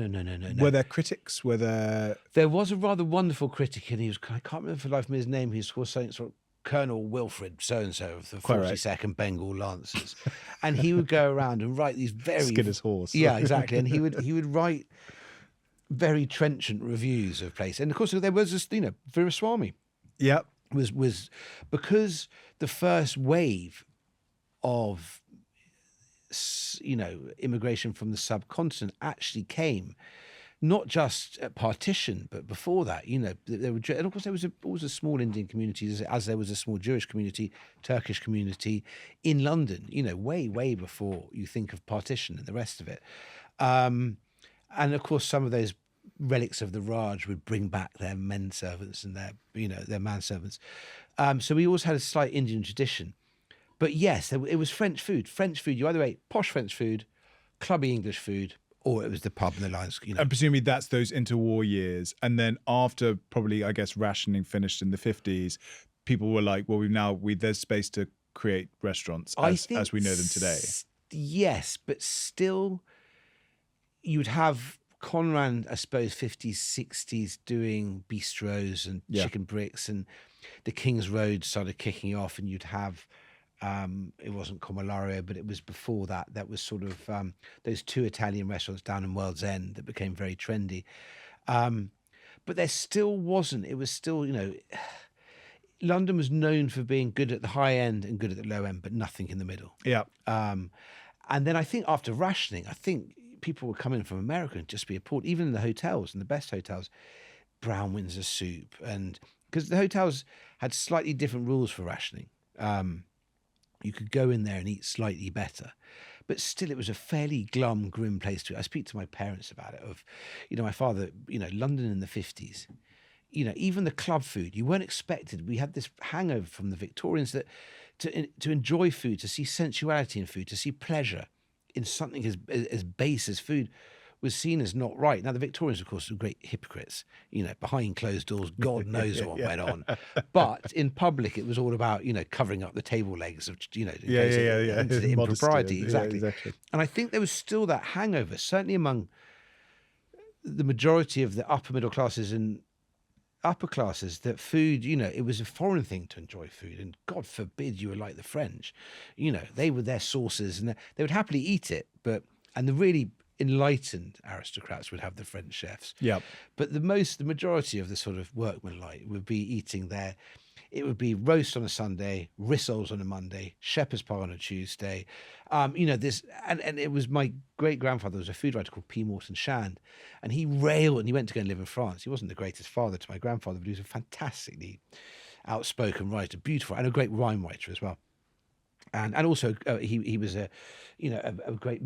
Were there critics? Were there? There was a rather wonderful critic, and I can't remember for the life of me his name. He was saying sort of Colonel Wilfred so-and-so of the 42nd Bengal Lancers. And he would go around and write these very... Skinner's horse. Yeah, exactly. And he would write very trenchant reviews of places. And of course, there was this, you know, Viraswamy. Yeah. Was because the first wave of, you know, immigration from the subcontinent actually came not just at partition, but before that, you know, there were, and of course there was always a small Indian community, as there was a small Jewish community, Turkish community in London, you know, way before you think of partition and the rest of it. And of course, some of those relics of the Raj would bring back their men servants and their manservants. So we always had a slight Indian tradition. But yes, it was French food. You either ate posh French food, clubby English food, or it was the pub and the Lions. You know. And presumably that's those interwar years. And then after probably, I guess, rationing finished in the 50s, people were like, well, there's space to create restaurants as we know them today. Yes, but still you'd have Conrad, I suppose, 50s, 60s doing bistros and chicken bricks, and the King's Road started kicking off, and you'd have... it wasn't Commolario, but it was before that. That was sort of those two Italian restaurants down in World's End that became very trendy. But there still wasn't. It was still, you know, London was known for being good at the high end and good at the low end, but nothing in the middle. Yeah. And then I think after rationing, I think people were coming from America and just be appalled, even in the hotels, and the best hotels, brown Windsor soup, and because the hotels had slightly different rules for rationing. You could go in there and eat slightly better, but still it was a fairly glum, grim place to eat. I speak to my parents about it, of, you know, my father, you know, London in the 50s, you know, even the club food, you weren't expected. We had this hangover from the Victorians that to enjoy food, to see sensuality in food, to see pleasure in something as base as food was seen as not right. Now, the Victorians, of course, were great hypocrites. You know, behind closed doors, God knows what went on. But in public, it was all about, you know, covering up the table legs of, you know, into the impropriety. Exactly. And I think there was still that hangover, certainly among the majority of the upper middle classes and upper classes, that food, you know, it was a foreign thing to enjoy food. And God forbid you were like the French. You know, they were their sauces and they would happily eat it. And the really enlightened aristocrats would have the French chefs. Yeah. But the majority of the sort of workman light would be eating there. It would be roast on a Sunday, rissoles on a Monday, shepherd's pie on a Tuesday. You know, this, and it was my great grandfather was a food writer called P. Morton Shand, and he railed, and he went to go and live in France. He wasn't the greatest father to my grandfather, but he was a fantastically outspoken writer, beautiful, and a great rhyme writer as well. And also he was a great.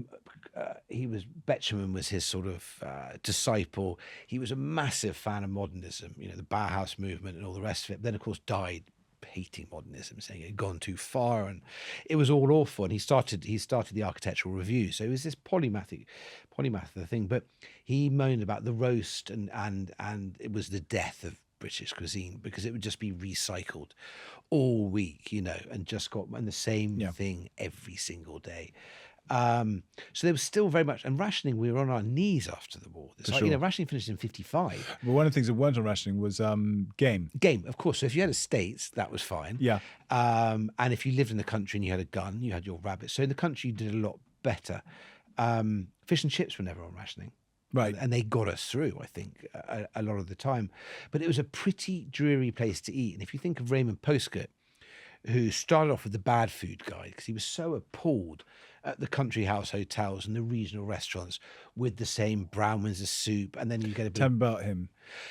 Betjeman was his sort of disciple. He was a massive fan of modernism, you know, the Bauhaus movement and all the rest of it. But then, of course, died hating modernism, saying it had gone too far, and it was all awful. And he started the Architectural Review. So it was this polymath of the thing. But he moaned about the roast, and it was the death of British cuisine, because it would just be recycled all week, you know, and just got the same thing every single day. So there was still very much, and rationing, we were on our knees after the war. It's For like, sure. rationing finished in 55. But one of the things that weren't on rationing was game. Game, of course. So if you had estates, that was fine. Yeah. And if you lived in the country and you had a gun, you had your rabbits. So in the country, you did a lot better. Fish and chips were never on rationing. Right. And they got us through, I think, a lot of the time. But it was a pretty dreary place to eat. And if you think of Raymond Posket, who started off with the bad food guide, because he was so appalled at the country house hotels and the regional restaurants with the same brown Windsor soup, and then you get a bit. Tell me about him.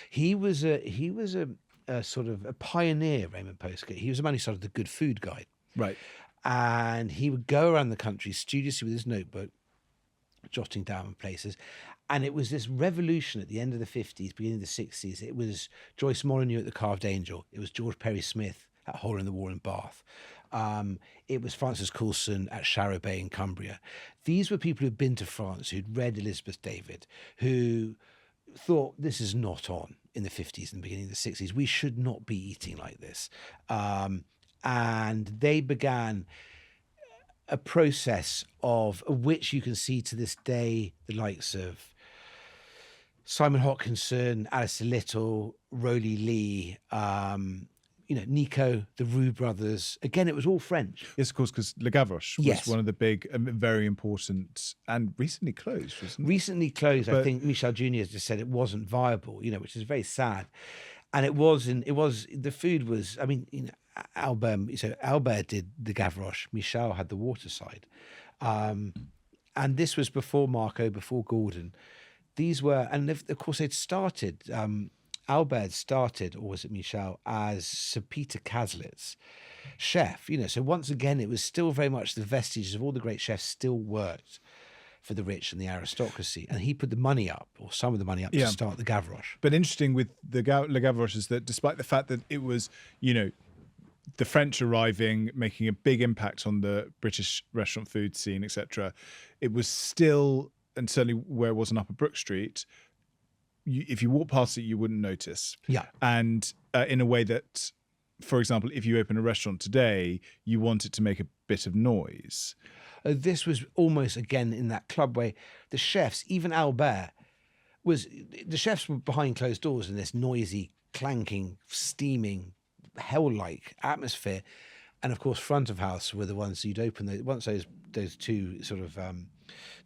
He was a sort of a pioneer, Raymond Posket. He was the man who started the Good Food Guide, Right. and he would go around the country studiously with his notebook, jotting down places. And it was this revolution at the end of the 50s, beginning of the 60s. It was Joyce Molyneux at the Carved Angel. It was George Perry Smith at Hole in the Wall in Bath. It was Francis Coulson at Sharrow Bay in Cumbria. These were people who'd been to France, who'd read Elizabeth David, who thought this is not on in the 50s and the beginning of the 60s. We should not be eating like this. And they began a process of which you can see to this day the likes of Simon Hopkinson, Alistair Little, Roly Lee, Nico, the Roux brothers. Again, it was all French. Yes, of course, because Le Gavroche was one of the big, very important, and recently closed, wasn't it? Recently closed. I think Michel Junior has just said it wasn't viable, which is very sad. And the food was, Albert did the Gavroche, Michel had the Waterside. And this was before Marco, before Gordon. These were, and of course they'd started, Albert started, or was it Michel, as Sir Peter Caslit's chef, so once again, it was still very much the vestiges of all the great chefs still worked for the rich and the aristocracy. And he put the money up, or some of the money up, to start the Gavroche. But interesting with the Le Gavroche is that despite the fact that it was, the French arriving, making a big impact on the British restaurant food scene, etc., it was still, and certainly where it was on Upper Brook Street, if you walk past it, you wouldn't notice. Yeah. And in a way that, for example, if you open a restaurant today, you want it to make a bit of noise. This was almost, again, in that club way. The chefs, even Albert, the chefs were behind closed doors in this noisy, clanking, steaming, hell-like atmosphere. And of course, front of house were the ones you'd open. Once those two sort of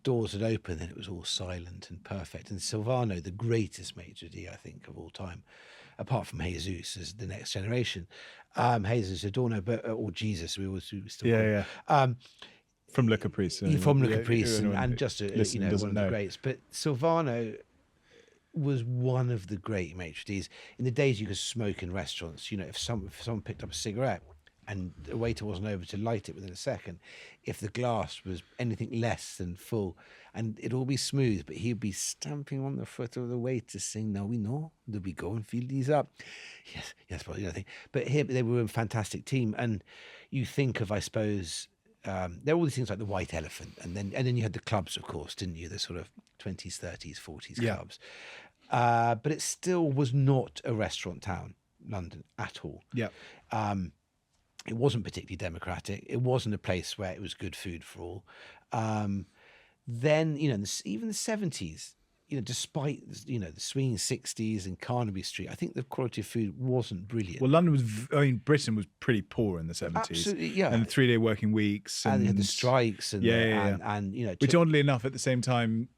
doors had opened, then it was all silent and perfect. And Silvano, the greatest maitre d', I think, of all time, apart from Jesus as the next generation. Jesus Adorno, or Jesus, we still call him. From Le Caprice. From Le Caprice, and just one of the greats. But Silvano was one of the great maitre d's. In the days you could smoke in restaurants, if someone picked up a cigarette and the waiter wasn't over to light it within a second, if the glass was anything less than full, and it'd all be smooth, but he'd be stamping on the foot of the waiter saying, "Now we know, do we go and fill these up?" Yes, well, but here they were a fantastic team. And you think of, I suppose, there were all these things like the White Elephant, and then you had the clubs, of course, didn't you? The sort of 20s, 30s, 40s clubs. But it still was not a restaurant town, London, at all. Yeah. It wasn't particularly democratic. It wasn't a place where it was good food for all. Then, even the 70s, despite, the swinging 60s and Carnaby Street, I think the quality of food wasn't brilliant. Well, Britain was pretty poor in the 70s. Absolutely, yeah. And 3-day working weeks. And they had the strikes. And which, oddly enough, at the same time,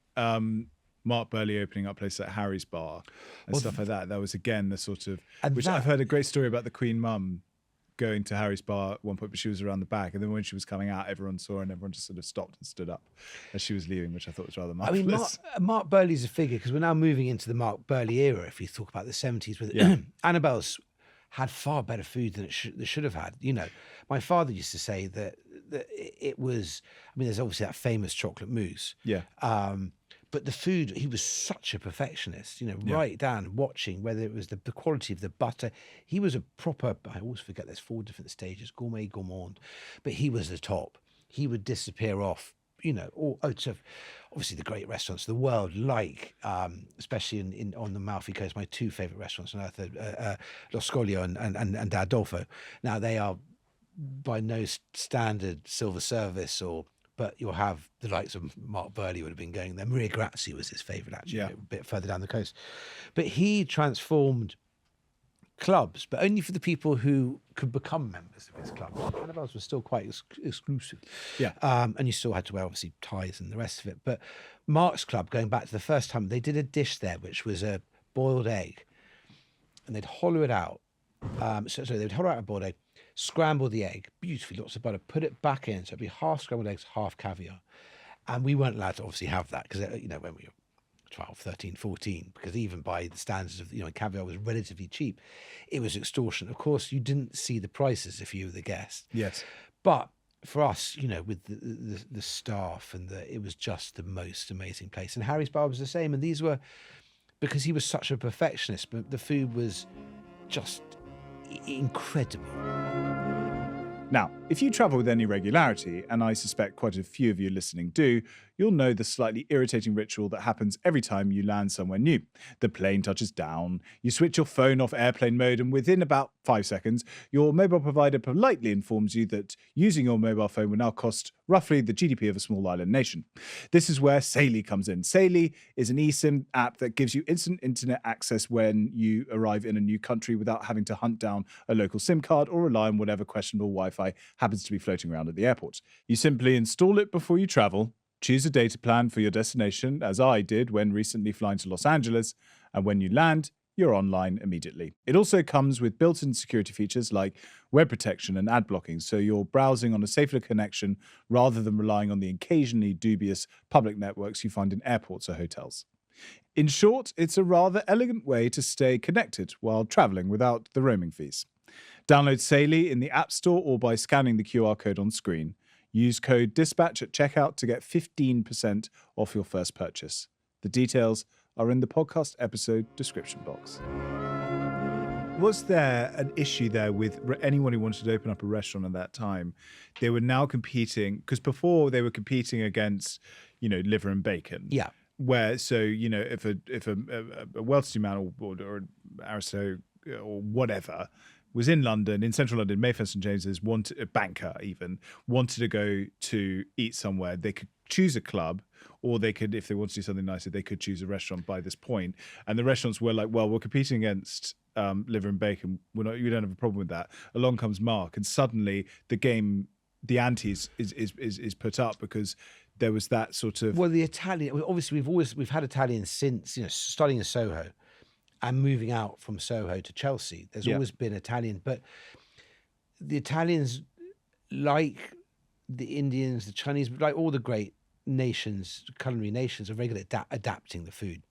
Mark Burley opening up places like Harry's Bar and stuff like that. That was, again, the sort of... I've heard a great story about the Queen Mum going to Harry's Bar at one point, but she was around the back. And then when she was coming out, everyone saw her and everyone just sort of stopped and stood up as she was leaving, which I thought was rather marvellous. Mark Burley's a figure, because we're now moving into the Mark Burley era, if you talk about the 70s. With Annabelle's had far better food than they should have had. My father used to say that it was... there's obviously that famous chocolate mousse. Yeah. But the food, he was such a perfectionist, right down, watching whether it was the quality of the butter. He was a proper, I always forget, there's 4 different stages, gourmet, gourmand, but he was the top. He would disappear off, to obviously the great restaurants of the world, like, especially on the Amalfi Coast, my 2 favourite restaurants on earth are Lo Scoglio and Adolfo. Now, they are by no standard silver service or but you'll have the likes of Mark Burley would have been going there. Maria Grazzi was his favourite, actually, Yeah. a bit further down the coast. But he transformed clubs, but only for the people who could become members of his club. Annabelle's was still quite exclusive. Yeah. And you still had to wear, obviously, ties and the rest of it. But Mark's club, going back to the first time, they did a dish there, which was a boiled egg, and they'd hollow it out. So they'd hollow out a boiled egg, scramble the egg, beautifully, lots of butter, put it back in. So it'd be half scrambled eggs, half caviar. And we weren't allowed to obviously have that because, when we were 12, 13, 14, because even by the standards of, caviar was relatively cheap, it was extortion. Of course, you didn't see the prices if you were the guest. Yes. But for us, with the staff and it was just the most amazing place. And Harry's Bar was the same. And these were, because he was such a perfectionist, but the food was just incredible. Now, if you travel with any regularity, and I suspect quite a few of you listening do, you'll know the slightly irritating ritual that happens every time you land somewhere new. The plane touches down, you switch your phone off airplane mode, and within about 5 seconds, your mobile provider politely informs you that using your mobile phone will now cost roughly the GDP of a small island nation. This is where Saily comes in. Saily is an eSIM app that gives you instant internet access when you arrive in a new country without having to hunt down a local SIM card or rely on whatever questionable Wi-Fi happens to be floating around at the airport. You simply install it before you travel, choose a data plan for your destination, as I did when recently flying to Los Angeles, and when you land, you're online immediately. It also comes with built-in security features like web protection and ad blocking, so you're browsing on a safer connection rather than relying on the occasionally dubious public networks you find in airports or hotels. In short, it's a rather elegant way to stay connected while traveling without the roaming fees. Download Saily in the App Store or by scanning the QR code on screen. Use code DISPATCH at checkout to get 15% off your first purchase. The details are in the podcast episode description box. Was there an issue there with anyone who wanted to open up a restaurant at that time? They were now competing, because before they were competing against, liver and bacon. Yeah. Where, so, if a well-to-do man or an aristo or whatever was in London, in central London, Mayfair St James's, a banker even, wanted to go to eat somewhere, they could choose a club, or they could, if they wanted to do something nicer, they could choose a restaurant by this point. And the restaurants were like, well, we're competing against liver and bacon. We don't have a problem with that. Along comes Mark, and suddenly the ante is put up because there was that sort of... Well, the Italian, obviously we've had Italians since, starting in Soho and moving out from Soho to Chelsea. There's always been Italian, but the Italians, like the Indians, the Chinese, like all the great nations, culinary nations, are very good at adapting the food.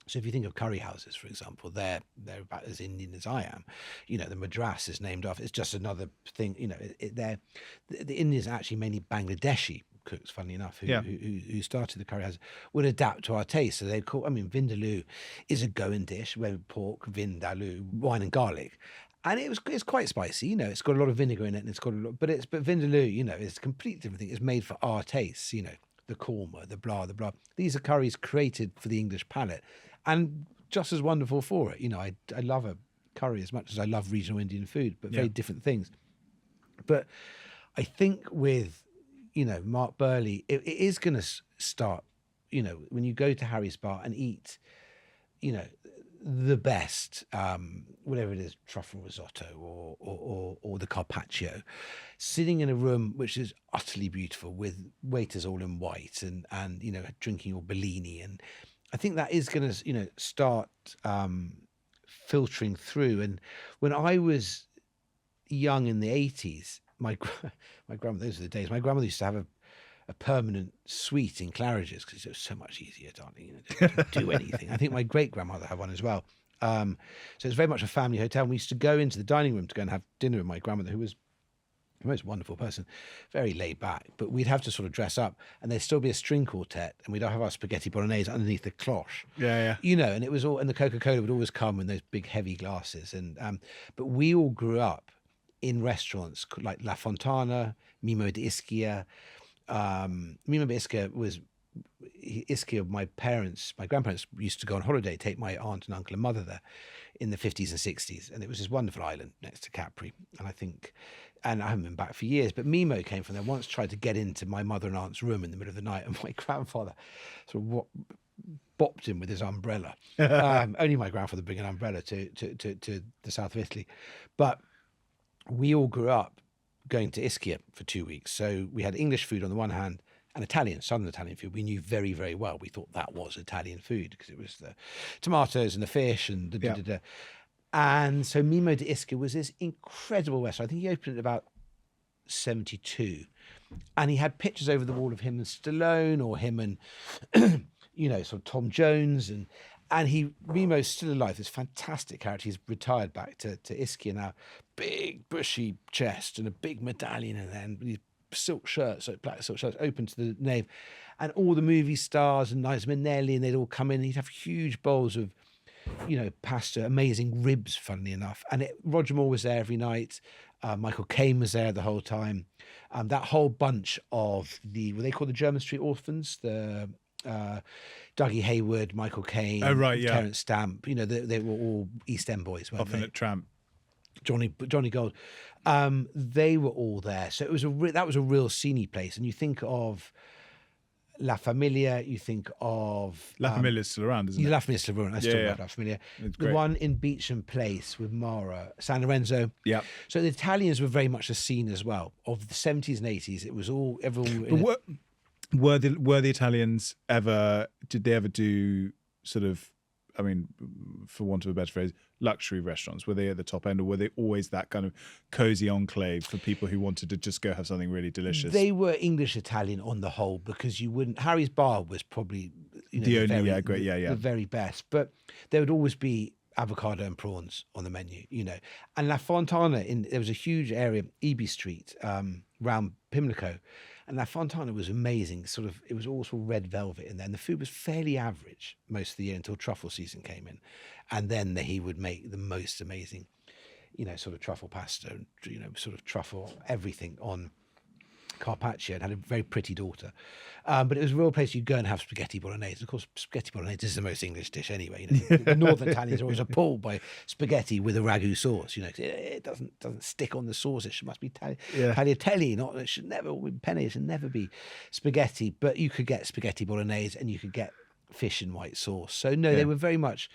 So if you think of curry houses, for example, they're about as Indian as I am. The Madras is named after. It's just another thing. The Indians are actually mainly Bangladeshi cooks, funnily enough, who started the curry house, would adapt to our taste. So they call, vindaloo is a Goan dish, where pork, vindaloo, wine and garlic. And it's quite spicy, it's got a lot of vinegar in it, and it's got a lot, but vindaloo, it's a completely different thing. It's made for our tastes, the korma, the blah, the blah. These are curries created for the English palate and just as wonderful for it. I love a curry as much as I love regional Indian food, but very different things. But I think with, Mark Burley, it is going to start, when you go to Harry's Bar and eat, the best, whatever it is, truffle risotto or the carpaccio, sitting in a room which is utterly beautiful with waiters all in white and drinking your Bellini. And I think that is going to, start filtering through. And when I was young in the 80s, my grandmother, those were the days, my grandmother used to have a permanent suite in Claridge's because it was so much easier, darling, to do anything. I think my great-grandmother had one as well. So it's very much a family hotel. And we used to go into the dining room to go and have dinner with my grandmother, who was the most wonderful person, very laid back. But we'd have to sort of dress up, and there'd still be a string quartet, and we'd have our spaghetti bolognese underneath the cloche. Yeah. And it was all, and the Coca-Cola would always come in those big heavy glasses. And but we all grew up in restaurants like La Fontana, Mimo di Ischia. Mimo di Ischia was Ischia, my grandparents used to go on holiday, take my aunt and uncle and mother there in the 50s and 60s. And it was this wonderful island next to Capri. And I haven't been back for years, but Mimo came from there, once tried to get into my mother and aunt's room in the middle of the night. And my grandfather sort of bopped him with his umbrella. Only my grandfather bring an umbrella to the south of Italy. But we all grew up going to Ischia for 2 weeks. So we had English food on the one hand and southern Italian food. We knew very, very well. We thought that was Italian food because it was the tomatoes and the fish and And so Mimo de Ischia was this incredible restaurant. I think he opened it about 72. And he had pictures over the wall of him and Stallone or him and, sort of Tom Jones. And Mimo's still alive. This fantastic character. He's retired back to Ischia now. Big, bushy chest and a big medallion. And then these silk shirts, black silk shirts, open to the nave. And all the movie stars and Liza Minnelli, and they'd all come in. He'd have huge bowls of, pasta, amazing ribs, funnily enough. And Roger Moore was there every night. Michael Caine was there the whole time. That whole bunch of what they call the German Street Orphans, the Dougie Hayward, Michael Caine, Terence Stamp, they were all East End boys, weren't Often they? at Tramp. Johnny Gold. They were all there. So it was that was a real sceney place. And you think of La Familia, you think of... La Familia's still around, isn't it? La Familia's still around. I still love La Familia. It's the great. one in Beecham Place with Mara, San Lorenzo. Yeah. So the Italians were very much a scene as well. Of the 70s and 80s, it was all... everyone. Were the Italians ever... Did they ever do sort of... I mean, for want of a better phrase, luxury restaurants? Were they at the top end, or were they always that kind of cozy enclave for people who wanted to just go have something really delicious? They were English Italian on the whole, because you wouldn't... Harry's Bar was probably the very best, but there would always be avocado and prawns on the menu, And La Fontana, there was a huge area, Eby Street, around Pimlico, and La Fontana was amazing. It was all sort of red velvet in there, and the food was fairly average most of the year until truffle season came in, and then he would make the most amazing, sort of truffle pasta, sort of truffle everything on Carpaccio, and had a very pretty daughter. But it was a real place you'd go and have spaghetti bolognese. Of course, spaghetti bolognese is the most English dish anyway. The Northern Italians are always appalled by spaghetti with a ragu sauce. It doesn't stick on the sauce. It must be tagliatelle. It should never be penne. It should never be spaghetti. But you could get spaghetti bolognese and you could get fish in white sauce. So no, they were very much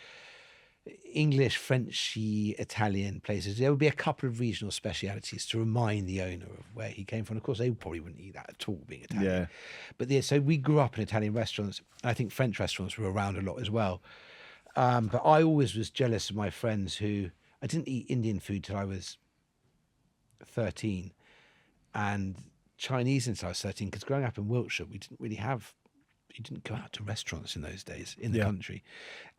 English, Frenchy, Italian places. There would be a couple of regional specialities to remind the owner of where he came from. Of course, they probably wouldn't eat that at all, being Italian. Yeah. But so we grew up in Italian restaurants. I think French restaurants were around a lot as well. But I always was jealous of my friends who... I didn't eat Indian food till I was 13, and Chinese until I was 13, because growing up in Wiltshire, we didn't really have... You didn't go out to restaurants in those days in the country.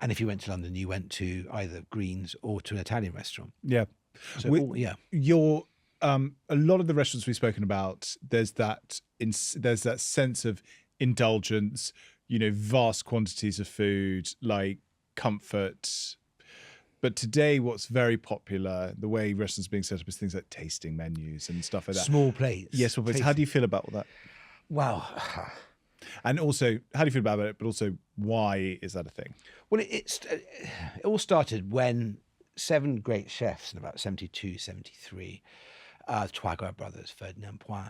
And if you went to London, you went to either Greens or to an Italian restaurant. Yeah. So, a lot of the restaurants we've spoken about, there's that sense of indulgence, vast quantities of food, like comfort. But today, what's very popular, the way restaurants are being set up, is things like tasting menus and stuff like that. Small plates. Yes, small plates. How do you feel about all that? Well... And also, how do you feel about it? But also, why is that a thing? Well, it all started when 7 great chefs in about 72, 73, the Trois brothers, Ferdinand Point,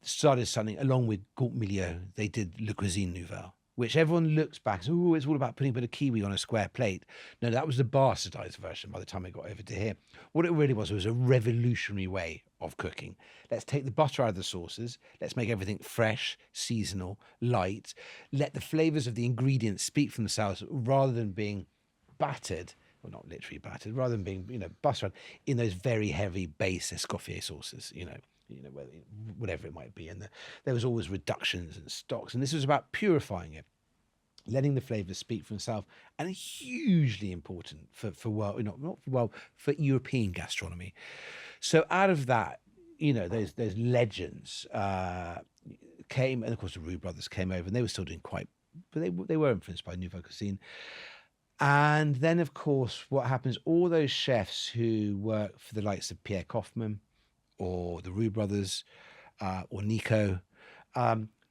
started something along with Galt Milieu. They did Le Cuisine Nouvelle, which everyone looks back and says, oh, it's all about putting a bit of kiwi on a square plate. No, that was the bastardized version by the time it got over to here. What it really was a revolutionary way of cooking. Let's take the butter out of the sauces. Let's make everything fresh, seasonal, light. Let the flavours of the ingredients speak for themselves rather than being battered, well, not literally battered, rather than being, butter in those very heavy base Escoffier sauces, whatever it might be. And there was always reductions and stocks. And this was about purifying it, letting the flavours speak for themselves, and hugely important for European gastronomy. So out of that, those legends came, and of course the Roux brothers came over, and they were still doing but they were influenced by Nouveau Cuisine. And then, of course, what happens, all those chefs who work for the likes of Pierre Kaufmann or the Roux brothers or Nico,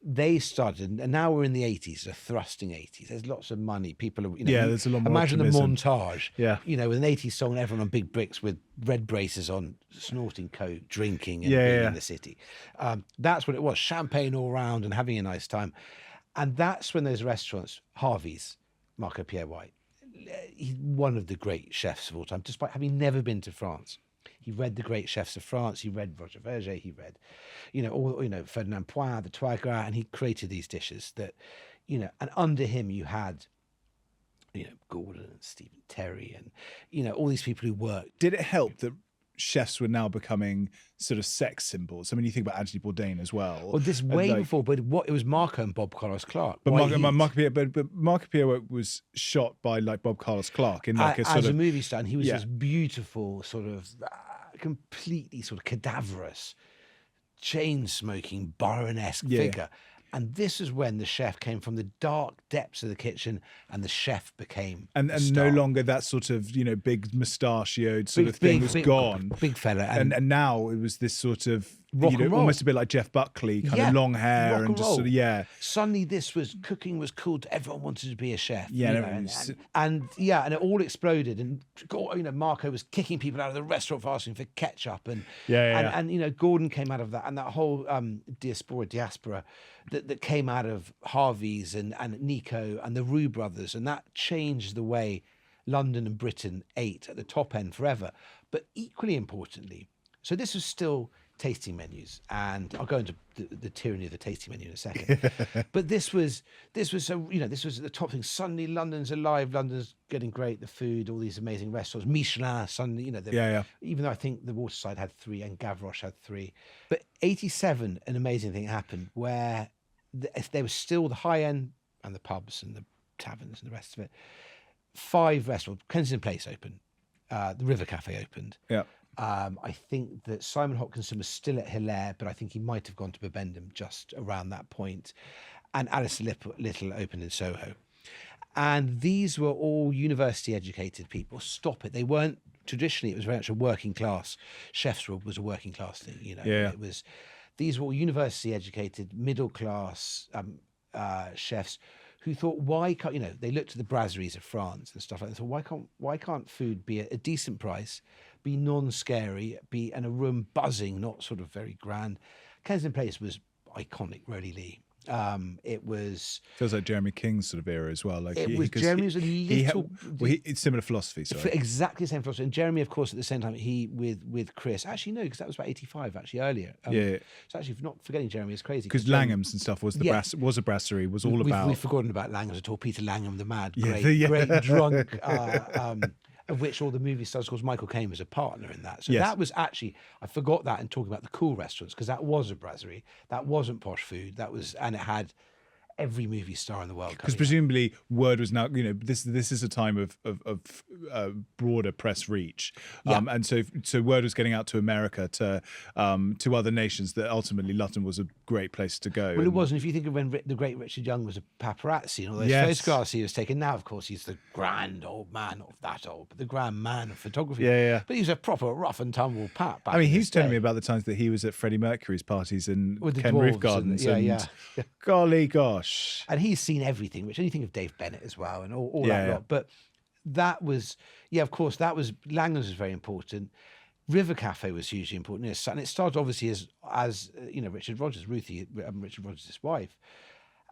they started, and now we're in the 80s, a thrusting 80s. There's lots of money. People are, there's a lot more imagine optimism. the montage. Yeah. With an 80s song, everyone on big bricks with red braces on, snorting coke, drinking, and being in the city. That's what it was. Champagne all round and having a nice time. And that's when those restaurants, Harvey's, Marco Pierre White, he's one of the great chefs of all time, despite having never been to France. He read the great chefs of France. He read Roger Verger. He read, Ferdinand Poin, the Trois Gras, and he created these dishes that, and under him you had, Gordon and Stephen Terry and, all these people who worked. Did it help that chefs were now becoming sort of sex symbols? I mean, you think about Anthony Bourdain as well. Well, this way before, but it was Marco and Bob Carlos Clark. But Marco Pierre was shot by like Bob Carlos Clark in like as a movie star, and he was this beautiful sort of completely sort of cadaverous, chain-smoking, baron-esque figure. And this is when the chef came from the dark depths of the kitchen, and the chef became and no longer that sort of big mustachioed sort of thing was gone, big fella, and now it was this sort of rock and roll. Almost a bit like Jeff Buckley, kind of long hair and just sort of Suddenly, cooking was cool. Everyone wanted to be a chef. And it all exploded. And Marco was kicking people out of the restaurant for asking for ketchup, and Gordon came out of that, and that whole diaspora that came out of Harvey's and Nico and the Roux brothers, and that changed the way London and Britain ate at the top end forever. But equally importantly, so this was still tasting menus, and I'll go into the tyranny of the tasting menu in a second. But this was this was the top thing. Suddenly London's alive, London's getting great, the food, all these amazing restaurants, Michelin, suddenly, even though I think the Waterside had 3 and Gavroche had 3. But 87, an amazing thing happened where if there was still the high end and the pubs and the taverns and the rest of it. 5 restaurants, Kensington Place opened, the River Cafe opened. Yeah. I think that Simon Hopkinson was still at Hilaire, but I think he might have gone to Bibendum just around that point. And Alice Little opened in Soho. And these were all university-educated people. Stop it. They weren't, traditionally, it was very much a working class. Chefs was a working class thing, It was, these were all university-educated, middle-class chefs who thought, why can't, they looked at the brasseries of France and stuff like that. So why can't food be at a decent price, be non-scary, be in a room buzzing, not sort of very grand? Kensington Place was iconic, Rowley Lee. It was feels like Jeremy King's sort of era as well. Like Jeremy was a little. It's similar philosophy. Sorry, exactly the same philosophy. And Jeremy, of course, at the same time, he with Chris. Actually, no, because that was about 85. Actually, earlier. So actually, not forgetting Jeremy is crazy. Because Langham's and stuff was was a brasserie. Was all about. We've forgotten about Langham's at all. Peter Langham, the mad, great drunk. Of which all the movie stars, of course, Michael Caine was a partner in that. So that was actually, I forgot that in talking about the cool restaurants, because that was a brasserie. That wasn't posh food. That was, and it had every movie star in the world. Because presumably word was now, this is a time of broader press reach. And so word was getting out to America, to other nations, that ultimately London was a great place to go. Well, it was. And if you think of when the great Richard Young was a paparazzi and all those photographs he was taking, now, of course, he's the grand old man, not that old, but the grand man of photography. But he was a proper rough and tumble pap. I mean, he was telling me about the times that he was at Freddie Mercury's parties in Ken Roof Gardens. Golly gosh. And he's seen everything, which, and you think of Dave Bennett as well, and all that lot. But that was, of course, that was, Langham's was very important. River Cafe was hugely important. And it started obviously as Richard Rogers, Richard Rogers' wife,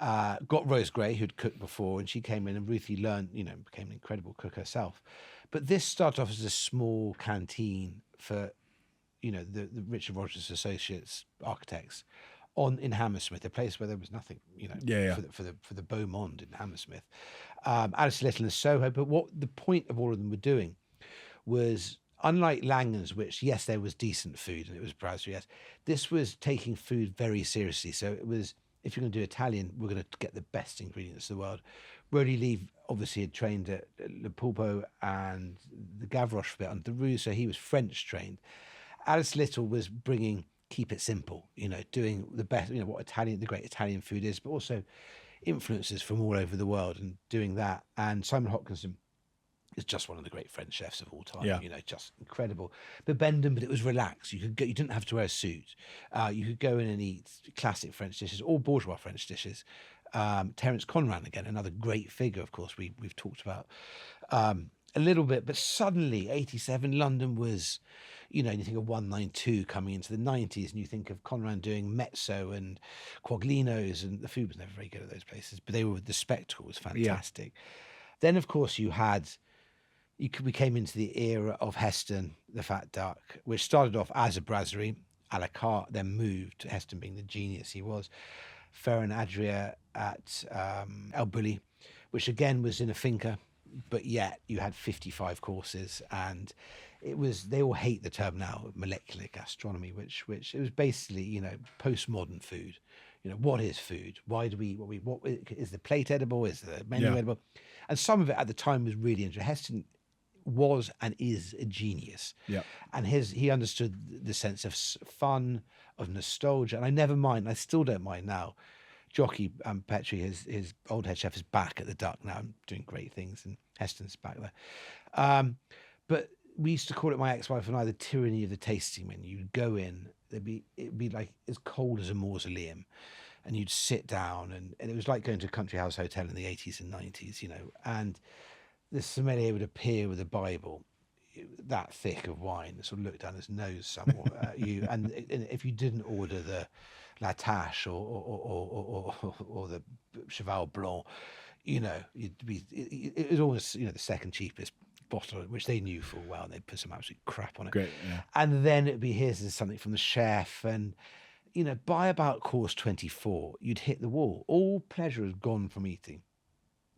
got Rose Gray, who'd cooked before, and she came in, and Ruthie learned, became an incredible cook herself. But this started off as a small canteen for, the Richard Rogers Associates architects in Hammersmith, a place where there was nothing, for the beau monde in Hammersmith. Alice Little and Soho. But what the point of all of them were doing was, unlike Langham's, which, yes, there was decent food and it was brasserie, yes, this was taking food very seriously. So it was, if you're going to do Italian, we're going to get the best ingredients of the world. Rowley Lee obviously had trained at Le Pulpo and the Gavroche for a bit under the Roux, so he was French trained. Alice Little was bringing keep it simple, doing the best, what the great Italian food is, but also influences from all over the world and doing that. And Simon Hopkinson is just one of the great French chefs of all time. Yeah. You know, just incredible. But Bendham, but it was relaxed. You could go, you didn't have to wear a suit. You could go in and eat classic French dishes, or bourgeois French dishes. Terence Conran, again, another great figure, of course, we've talked about a little bit. But suddenly, 87, London was, you know, you think of 192 coming into the 90s, and you think of Conran doing Mezzo and Quaglinos, and the food was never very good at those places, but the spectacle was fantastic. Then, of course, we came into the era of Heston, the Fat Duck, which started off as a brasserie, a la carte, then moved to Heston being the genius he was. Ferran Adria at El Bulli, which again was in a finca, but yet you had 55 courses, and they all hate the term now, molecular gastronomy, which it was basically, you know, postmodern food. You know, what is food? Why do what is the plate edible? Is the menu edible? And some of it at the time was really interesting. Heston was and is a genius. Yeah. And he understood the sense of fun, of nostalgia. And I still don't mind now. Jockey Petrie, his old head chef, is back at the Duck now, doing great things, and Heston's back there. But we used to call it, my ex-wife and I, the tyranny of the tasting menu. You'd go in, it'd be like as cold as a mausoleum, and you'd sit down, and it was like going to a country house hotel in the 80s and 90s, you know, and the sommelier would appear with a Bible that thick of wine, sort of look down his nose somewhat at you, and if you didn't order the La Tâche or the Cheval Blanc, you know, it was always, you know, the second cheapest bottle, which they knew full well, and they'd put some absolute crap on it. Great, yeah. And then it'd be, here's something from the chef, and you know, by about course 24, you'd hit the wall. All pleasure is gone from eating.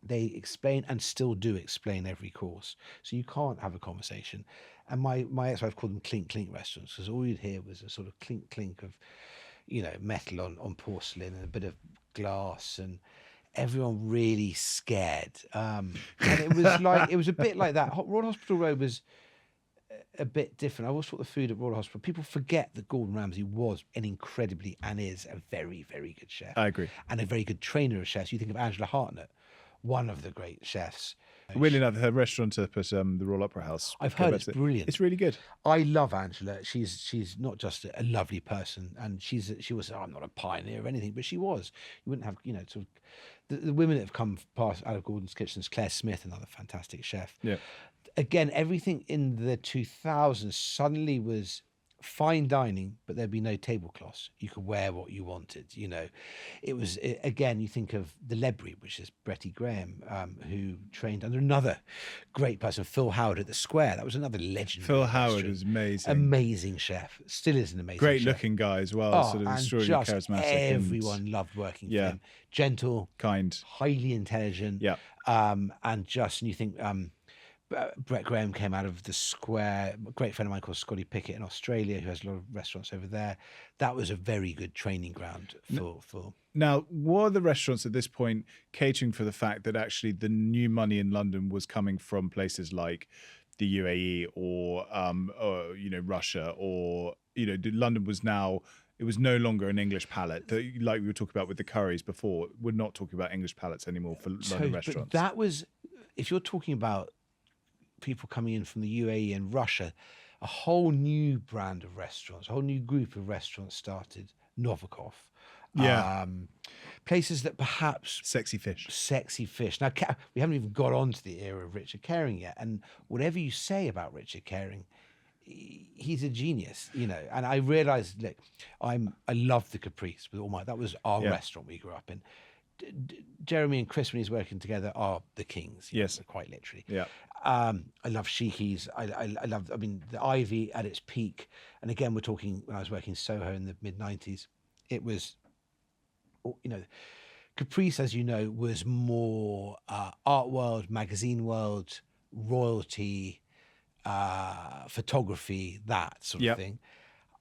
They explain, and still do explain, every course, so you can't have a conversation. And my ex-wife called them clink clink restaurants, because all you'd hear was a sort of clink clink of, you know, metal on porcelain and a bit of glass, and everyone really scared. And it was a bit like that. Royal Hospital Road was a bit different. I always thought the food at Royal Hospital, people forget that Gordon Ramsay was and is a very, very good chef. I agree. And a very good trainer of chefs. You think of Angela Hartnett, one of the great chefs. Weirdly enough, her restaurant up at the Royal Opera House. I've heard it's brilliant. It's really good. I love Angela. She's not just a lovely person, and she was. I'm not a pioneer or anything, but she was. You wouldn't have, you know, sort of the women that have come past out of Gordon's kitchens. Claire Smith, another fantastic chef. Yeah. Again, everything in the 2000s suddenly was fine dining, but there'd be no tablecloths. You could wear what you wanted, you know. Again, you think of the Ledbury, which is Bretty Graham, who trained under another great person, Phil Howard at the Square. That was another legendary. Phil Howard was amazing. Amazing chef. Still is an amazing great chef. Looking guy as well. Sort of extraordinarily charismatic. Everyone loved working for him. Gentle. Kind. Highly intelligent. Yeah. And you think... Brett Graham came out of the Square, a great friend of mine called Scotty Pickett in Australia, who has a lot of restaurants over there. That was a very good training ground for... Now, were the restaurants at this point catering for the fact that actually the new money in London was coming from places like the UAE or you know, Russia, or, you know, London was now... It was no longer an English palate. Like we were talking about with the curries before, we're not talking about English palates anymore for London restaurants. But that was... If you're talking about people coming in from the UAE and Russia, a whole new brand of restaurants, a whole new group of restaurants started. Novikov. Yeah. Places that perhaps... Sexy fish. Now, we haven't even got on to the era of Richard Caring yet. And whatever you say about Richard Caring, he's a genius, you know. And I realised, look, I love the Caprice with all my... That was our restaurant we grew up in. Jeremy and Chris, when he's working together, are the kings. Yes. Know, quite literally. Yeah. I love Sheiky's. I love, I mean, the Ivy at its peak. And again, we're talking when I was working in Soho in the mid-90s, it was, you know, Caprice, as you know, was more art world, magazine world, royalty, photography, that sort of thing.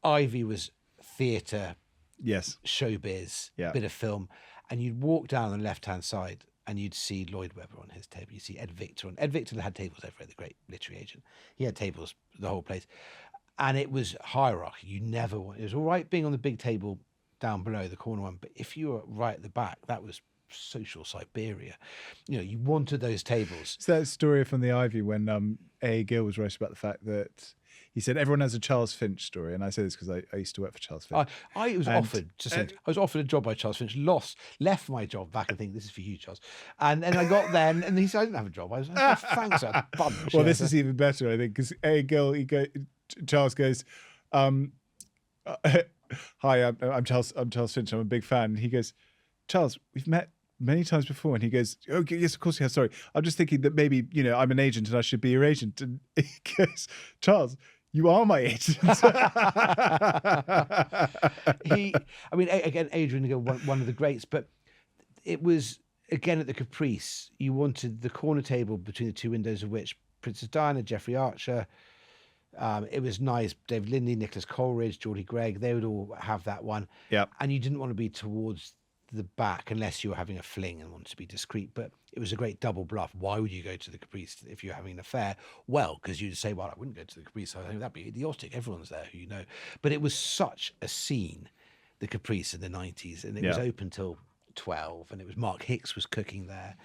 Ivy was theatre, showbiz, bit of film. And you'd walk down on the left-hand side and you'd see Lloyd Webber on his table. You'd see Ed Victor. And Ed Victor had tables everywhere, the great literary agent. He had tables, the whole place. And it was hierarchy. You never want... It was all right being on the big table down below, the corner one. But if you were right at the back, that was social Siberia. You know, you wanted those tables. It's that story from the Ivy when A. Gill was writing about the fact that he said everyone has a Charles Finch story, and I say this because I used to work for Charles Finch. I was offered a job by Charles Finch, left my job back and think this is for you, Charles. And then I got there, and he said I didn't have a job. I was like, thanks a bunch. Well, this is even better, I think, because A. Gill, Charles goes, "Hi, I'm Charles Finch. I'm a big fan." And he goes, "Charles, we've met many times before." And he goes, "Oh, yes, of course we have. Sorry, I'm just thinking that maybe I'm an agent and I should be your agent." And he goes, "Charles, you are my agent." Again, Adrian, one of the greats, but it was, again, at the Caprice, you wanted the corner table between the two windows of which Princess Diana, Jeffrey Archer, it was nice, David Lindley, Nicholas Coleridge, Geordie Gregg, they would all have that one. Yeah. And you didn't want to be towards the back unless you were having a fling and wanted to be discreet, but it was a great double bluff. Why would you go to the Caprice if you're having an affair? Well, because you'd say, well, I wouldn't go to the Caprice. I think that'd be idiotic. Everyone's there who you know. But it was such a scene, the Caprice in the 90s, and it was open till 12, and it was Mark Hicks was cooking there.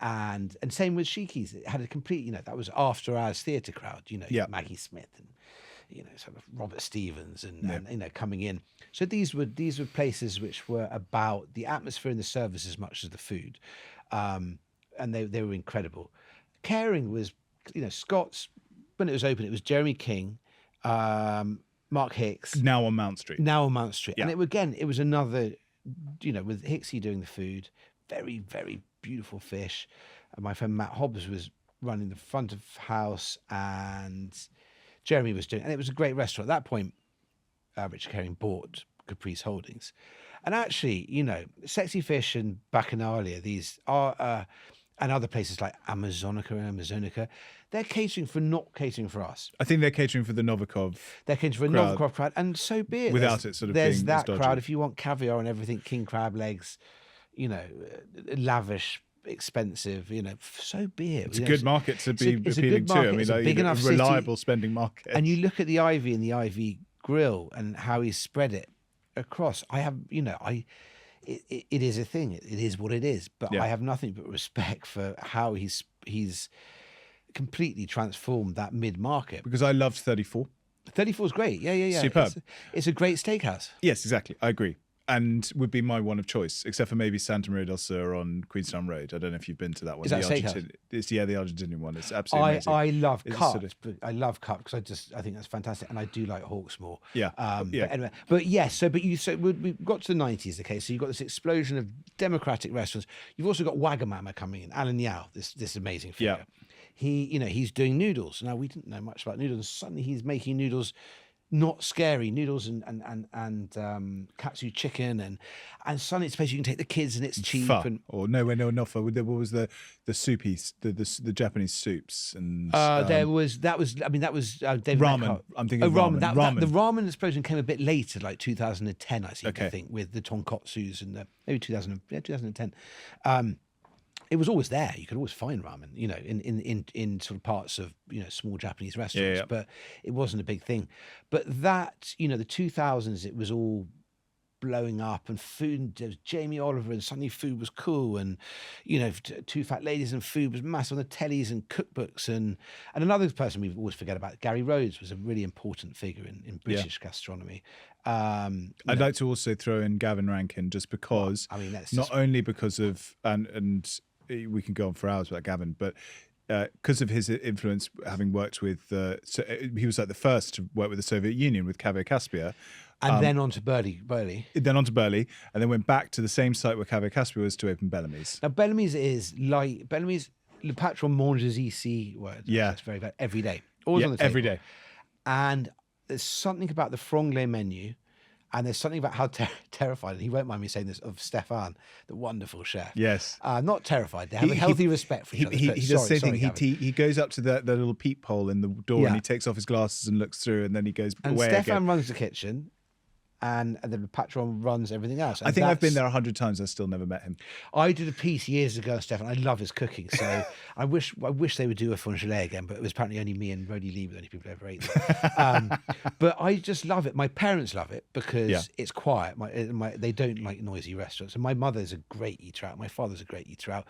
And same with Sheiky's. It had a complete, that was after hours theatre crowd, Maggie Smith and sort of Robert Stevens and coming in. So these were places which were about the atmosphere and the service as much as the food. And they were incredible. Caring was, Scott's, when it was open, it was Jeremy King, Mark Hicks. Now on Mount Street. Yeah. And it was another, with Hicksy doing the food, very, very beautiful fish. And my friend Matt Hobbs was running the front of house, and Jeremy was doing, and it was a great restaurant. At that point, Richard Herring bought Caprice Holdings. And actually, Sexy Fish and Bacchanalia, these are, and other places like Amazonica, they're not catering for us. I think they're catering for the Novikov. They're catering for a Novikov crowd, and so be it. Without it sort of there's being that dodgy. crowd. If you want caviar and everything, king crab legs, lavish, expensive, so be it. It's a good market to be it's appealing to. I mean, it's a big enough reliable city. spending market. And you look at the Ivy and the Ivy grill and how he spread it across. I have, it is a thing. It is what it is. But I have nothing but respect for how he's completely transformed that mid-market. Because I loved 34. 34 is great. Yeah. Superb. It's a great steakhouse. Yes, exactly. I agree. And would be my one of choice, except for maybe Santa Maria del Sur on Queenstown Road. I don't know if you've been to that one. Is that the Argentinian one. It's absolutely amazing. I love Cup. I love Cup because I think that's fantastic, and I do like Hawksmoor. Yeah. But anyway, we've got to the 90s. Okay, so you've got this explosion of democratic restaurants. You've also got Wagamama coming in. Alan Yao, this amazing figure. Yeah. He's doing noodles. Now we didn't know much about noodles. Suddenly he's making noodles. Not scary noodles and katsu chicken and suddenly it's a place you can take the kids and it's cheap pho, and or not pho. What was the soupies, the Japanese soups and that was David ramen. Metcalf. I'm thinking of ramen. The ramen explosion came a bit later, like 2010, I think, with the tonkotsus and maybe 2010. It was always there. You could always find ramen, in sort of parts of, small Japanese restaurants, but it wasn't a big thing. But that, the 2000s, it was all blowing up and food, there was Jamie Oliver and suddenly food was cool and, Two Fat Ladies and food was massive on the tellies and cookbooks and another person we always forget about, Gary Rhodes was a really important figure in British gastronomy. I'd like to also throw in Gavin Rankin just because, only because of, and we can go on for hours about Gavin, but because of his influence, having worked with, he was like the first to work with the Soviet Union with Caviar Caspia. And then on to Burley. Then on to Burley, and then went back to the same site where Caviar Caspia was to open Bellamy's. Now, Bellamy's le patron manges ici word. Yeah. It's very, very, every day. Always on the table. Every day. And there's something about the franglais menu. And there's something about how terrified, and he won't mind me saying this, of Stefan, the wonderful chef. Yes. Not terrified. They have a healthy respect for each other. He does the same thing. He goes up to the little peephole in the door and he takes off his glasses and looks through and then he goes away Stefan again. runs the kitchen and then the patron runs everything else. And I think I've been there 100 times. I still never met him. I did a piece years ago, Stefan. I love his cooking, so I wish they would do a Fongelet again, but it was apparently only me and Rodi Lee were the only people who ever ate it. But I just love it. My parents love it because it's quiet. They don't like noisy restaurants. And my mother's a great eater out. My father's a great eater out.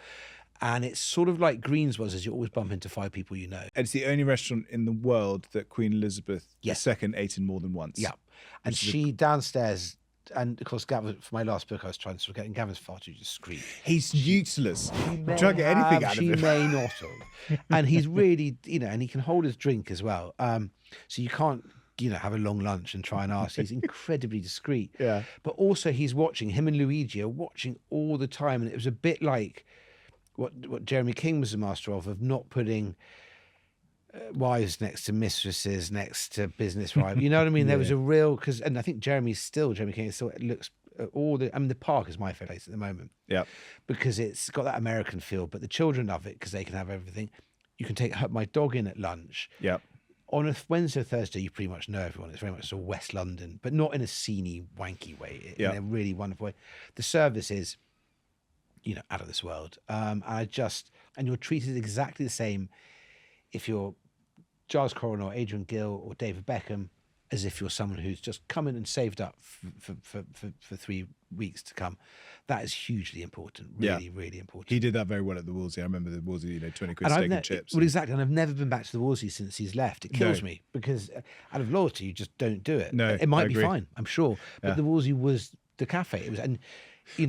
And it's sort of like Greens was, as you always bump into 5 people you know. And it's the only restaurant in the world that Queen Elizabeth II ate in more than once. Yeah. And she downstairs, and of course, Gavin, for my last book, I was trying to get, and Gavin's far too discreet. He's useless. Try to get anything out of him. She may not have. And he's really, and he can hold his drink as well. So you can't, have a long lunch and try and ask. He's incredibly discreet. Yeah. But also he's watching, him and Luigi are watching all the time. And it was a bit like what Jeremy King was a master of not putting wives next to mistresses, next to business rivals. You know what I mean? There was a real, and I think Jeremy King still looks at all the park is my favorite place at the moment. Yeah. Because it's got that American feel, but the children love it because they can have everything. You can take my dog in at lunch. Yeah. On a Wednesday or Thursday, you pretty much know everyone. It's very much sort of West London, but not in a sceney, wanky way, in a really wonderful way. The service is, out of this world. And you're treated exactly the same if you're Giles Corran or Adrian Gill or David Beckham as if you're someone who's just come in and saved up for 3 weeks to come. That is hugely important, really, really important. He did that very well at the Wolsey. I remember the Wolsey, 20 quid steak and chips. Well, exactly. And I've never been back to the Wolsey since he's left. It kills me because out of loyalty, you just don't do it. No, it might be fine, I'm sure. But the Wolsey was the cafe. It was, and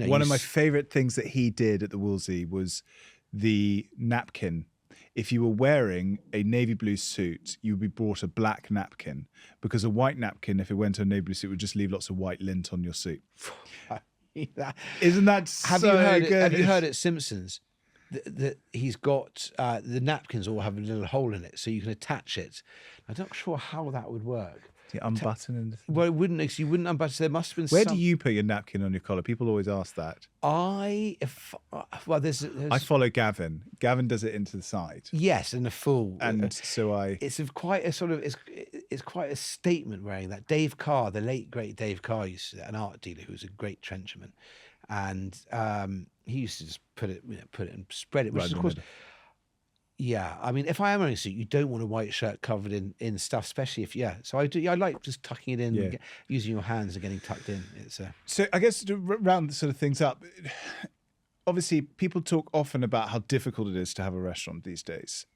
one of my favourite things that he did at the Wolsey was the napkin. If you were wearing a navy blue suit, you would be brought a black napkin because a white napkin, if it went to a navy blue suit, would just leave lots of white lint on your suit. Isn't that so good? Have you heard at Simpsons that he's got the napkins all have a little hole in it, so you can attach it. I'm not sure how that would work. Unbutton and well, it wouldn't. Because you wouldn't unbutton. So there must have been. Where do you put your napkin on your collar? People always ask that. I follow Gavin. Gavin does it into the side. Yes, in a full. And so I. It's quite a sort of. It's quite a statement wearing that. Dave Carr, the late great Dave Carr, used to, an art dealer who was a great trencherman, and he used to just put it and spread it. Which is, of course. Yeah, I mean, if I am wearing a suit, you don't want a white shirt covered in stuff, especially if So I do. I like just tucking it in, and using your hands and getting tucked in. So I guess to round sort of things up, obviously people talk often about how difficult it is to have a restaurant these days.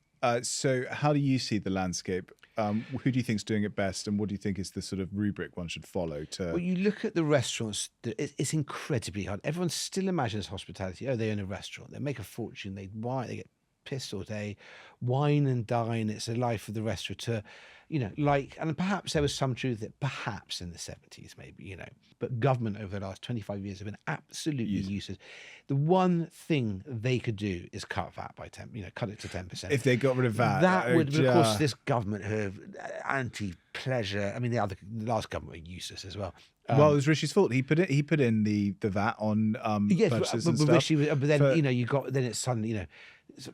So how do you see the landscape? Who do you think is doing it best, and what do you think is the sort of rubric one should follow to? Well, you look at the restaurants; it's incredibly hard. Everyone still imagines hospitality. Oh, they own a restaurant; they make a fortune. They get pissed all day, wine and dine. It's a life of the restaurateur, and perhaps there was some truth that perhaps in the 70s, maybe, but government over the last 25 years have been absolutely useless. The one thing they could do is cut VAT by 10, cut it to 10%. If they got rid of VAT, that would, of course, this government have anti-pleasure. I mean, the last government were useless as well. Well, it was Rishi's fault. He put in the VAT on purchases and stuff. Rishi, but then then it's suddenly it's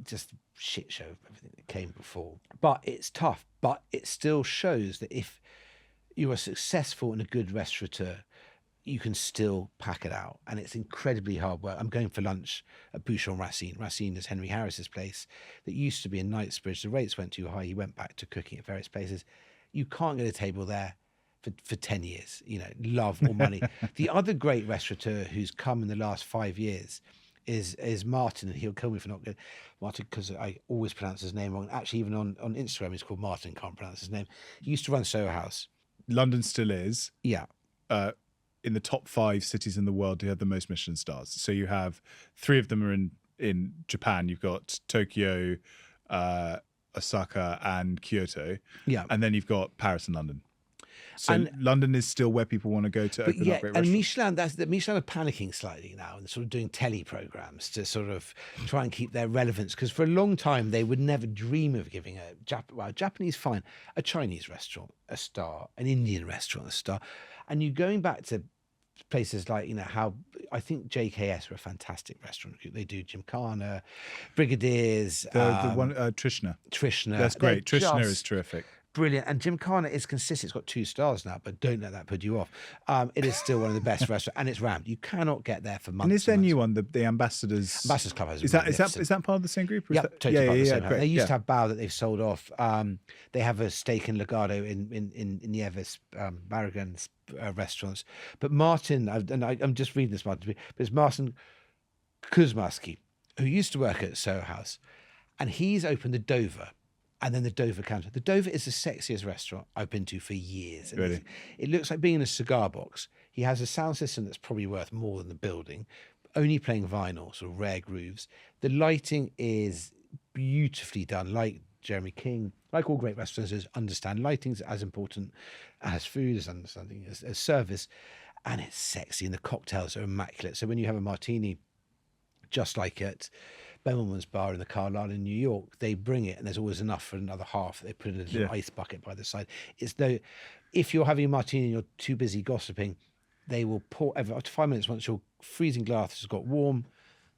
just shit show of everything that came before. But it's tough. But it still shows that if you are successful and a good restaurateur, you can still pack it out. And it's incredibly hard work. I'm going for lunch at Bouchon Racine. Racine is Henry Harris's place that used to be in Knightsbridge. The rates went too high. He went back to cooking at various places. You can't get a table there for 10 years, love or money. The other great restaurateur who's come in the last 5 years is Martin, and he'll kill me for not getting Martin because I always pronounce his name wrong. Actually, even on Instagram, he's called Martin, can't pronounce his name. He used to run Soho House. London still is. Yeah. In the top 5 cities in the world who have the most Michelin stars. So you have 3 of them are in Japan. You've got Tokyo, Osaka, and Kyoto. Yeah. And then you've got Paris and London. So London is still where people want to go to open up great restaurants. And Michelin are panicking slightly now and sort of doing telly programs to sort of try and keep their relevance. Because for a long time, they would never dream of giving a Japanese, fine, a Chinese restaurant a star, an Indian restaurant a star. And you're going back to places like, how I think JKS were a fantastic restaurant. They do Gymkhana, Brigadiers. The one, Trishna. Trishna. That's great. Trishna is terrific. brilliant. And Gymkhana is consistent. It's got 2 stars now, but don't let that put you off. It is still one of the best restaurants, and it's rammed. You cannot get there for months. And is there a months. new one, the Ambassadors? Ambassadors Club has Is that part of the same group? Or Yeah, totally part of the same. great, They used to have Bao that they've sold off. They have a stake in Legado in Nieves, Barragan's restaurants. But Martin, I'm just reading this, Martin, but it's Martin Kuzmarski, who used to work at Soho House, and he's opened the Dover. And then the Dover counter. The Dover is the sexiest restaurant I've been to for years. Really? It looks like being in a cigar box. He has a sound system that's probably worth more than the building, only playing vinyl, sort of rare grooves. The lighting is beautifully done, like Jeremy King, like all great restaurants, understand lighting's as important as food, as understanding as service. And it's sexy, and the cocktails are immaculate. So when you have a martini, just like at Bellman's Bar in the Carlisle in New York, they bring it, and there's always enough for another half. They put it in a little ice bucket by the side. It's though, if you're having a martini and you're too busy gossiping, they will pour after 5 minutes. Once your freezing glass has got warm,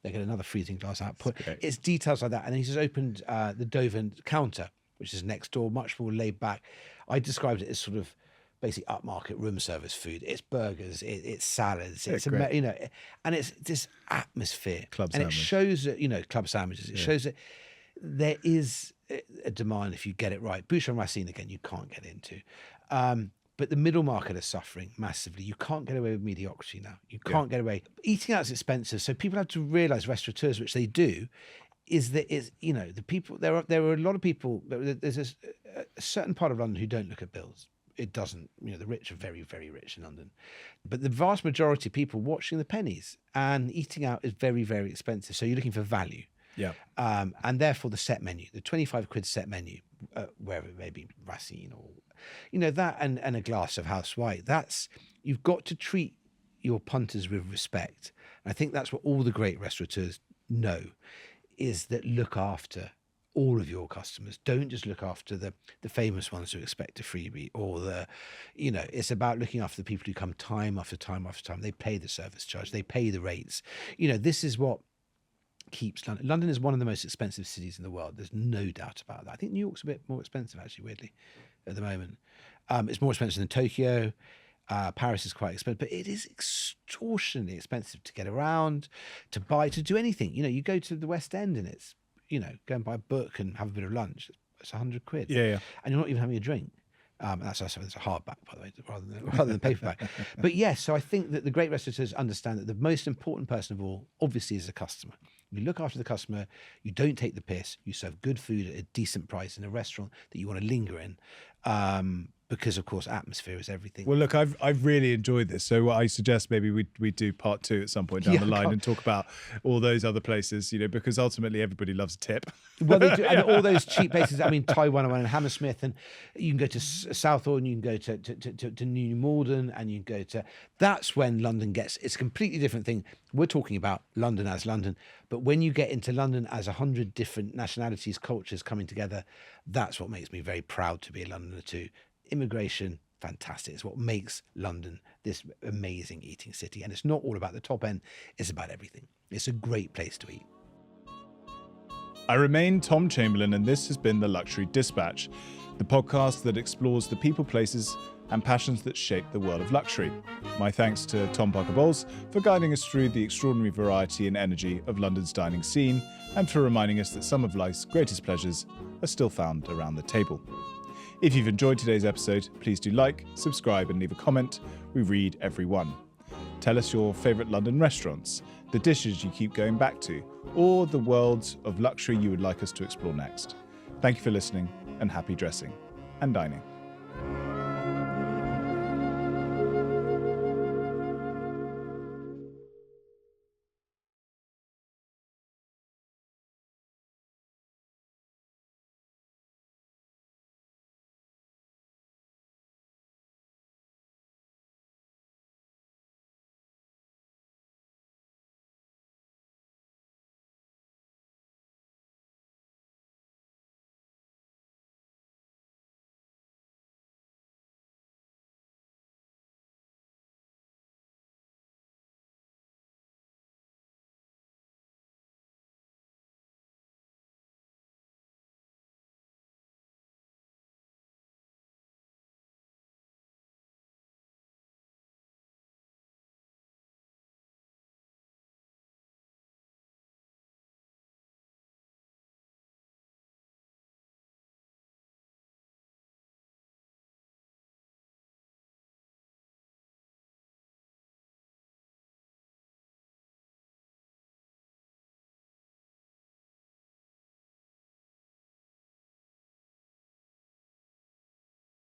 they get another freezing glass output. It's details like that. And he's just opened the Dover counter, which is next door, much more laid back. I described it as sort of basically upmarket room service food. It's burgers, it's salads, and it's this atmosphere. Club and sandwich. It shows that, club sandwiches. It shows that there is a demand if you get it right. Bouchon Racine, again, you can't get into. But the middle market is suffering massively. You can't get away with mediocrity now. You can't get away. Eating out is expensive, so people have to realise, restaurateurs, which they do, is that the people. There are a lot of people. There's a certain part of London who don't look at bills. It doesn't, the rich are very, very rich in London. But the vast majority of people watching the pennies, and eating out is very, very expensive. So you're looking for value. Yeah. And therefore the set menu, the 25 quid set menu, wherever it may be, Racine or, that and a glass of house white, you've got to treat your punters with respect. And I think that's what all the great restaurateurs know, is that look after all of your customers. Don't just look after the famous ones who expect a freebie, or it's about looking after the people who come time after time after time. They pay the service charge, they pay the rates. This is what keeps London. London is one of the most expensive cities in the world. There's no doubt about that. I think New York's a bit more expensive, actually, weirdly, at the moment. It's more expensive than Tokyo. Paris is quite expensive, but it is extortionately expensive to get around, to buy, to do anything. You go to the West End and it's, go and buy a book and have a bit of lunch. It's 100 quid. Yeah. And you're not even having a drink. That's also, it's a hardback, by the way, rather than paperback. But yes, so I think that the great restaurateurs understand that the most important person of all, obviously, is the customer. You look after the customer, you don't take the piss, you serve good food at a decent price in a restaurant that you want to linger in. Because of course atmosphere is everything. Well, look, I've really enjoyed this. So what I suggest maybe we do part 2 at some point down the line and talk about all those other places, because ultimately everybody loves a tip. Well, they do, and all those cheap places. I mean, Thai 101 and Hammersmith, and you can go to Southall, and you can go to New Malden, and you can go to. That's when London gets. It's a completely different thing. We're talking about London as London, but when you get into London as 100 different nationalities, cultures coming together, that's what makes me very proud to be a Londoner too. Immigration, fantastic. It's what makes London this amazing eating city. And it's not all about the top end, it's about everything. It's a great place to eat. I remain Tom Chamberlin, and this has been The Luxury Dispatch, the podcast that explores the people, places, and passions that shape the world of luxury. My thanks to Tom Parker-Bowles for guiding us through the extraordinary variety and energy of London's dining scene, and for reminding us that some of life's greatest pleasures are still found around the table. If you've enjoyed today's episode, please do like, subscribe, and leave a comment. We read every one. Tell us your favourite London restaurants, the dishes you keep going back to, or the worlds of luxury you would like us to explore next. Thank you for listening, and happy dressing and dining.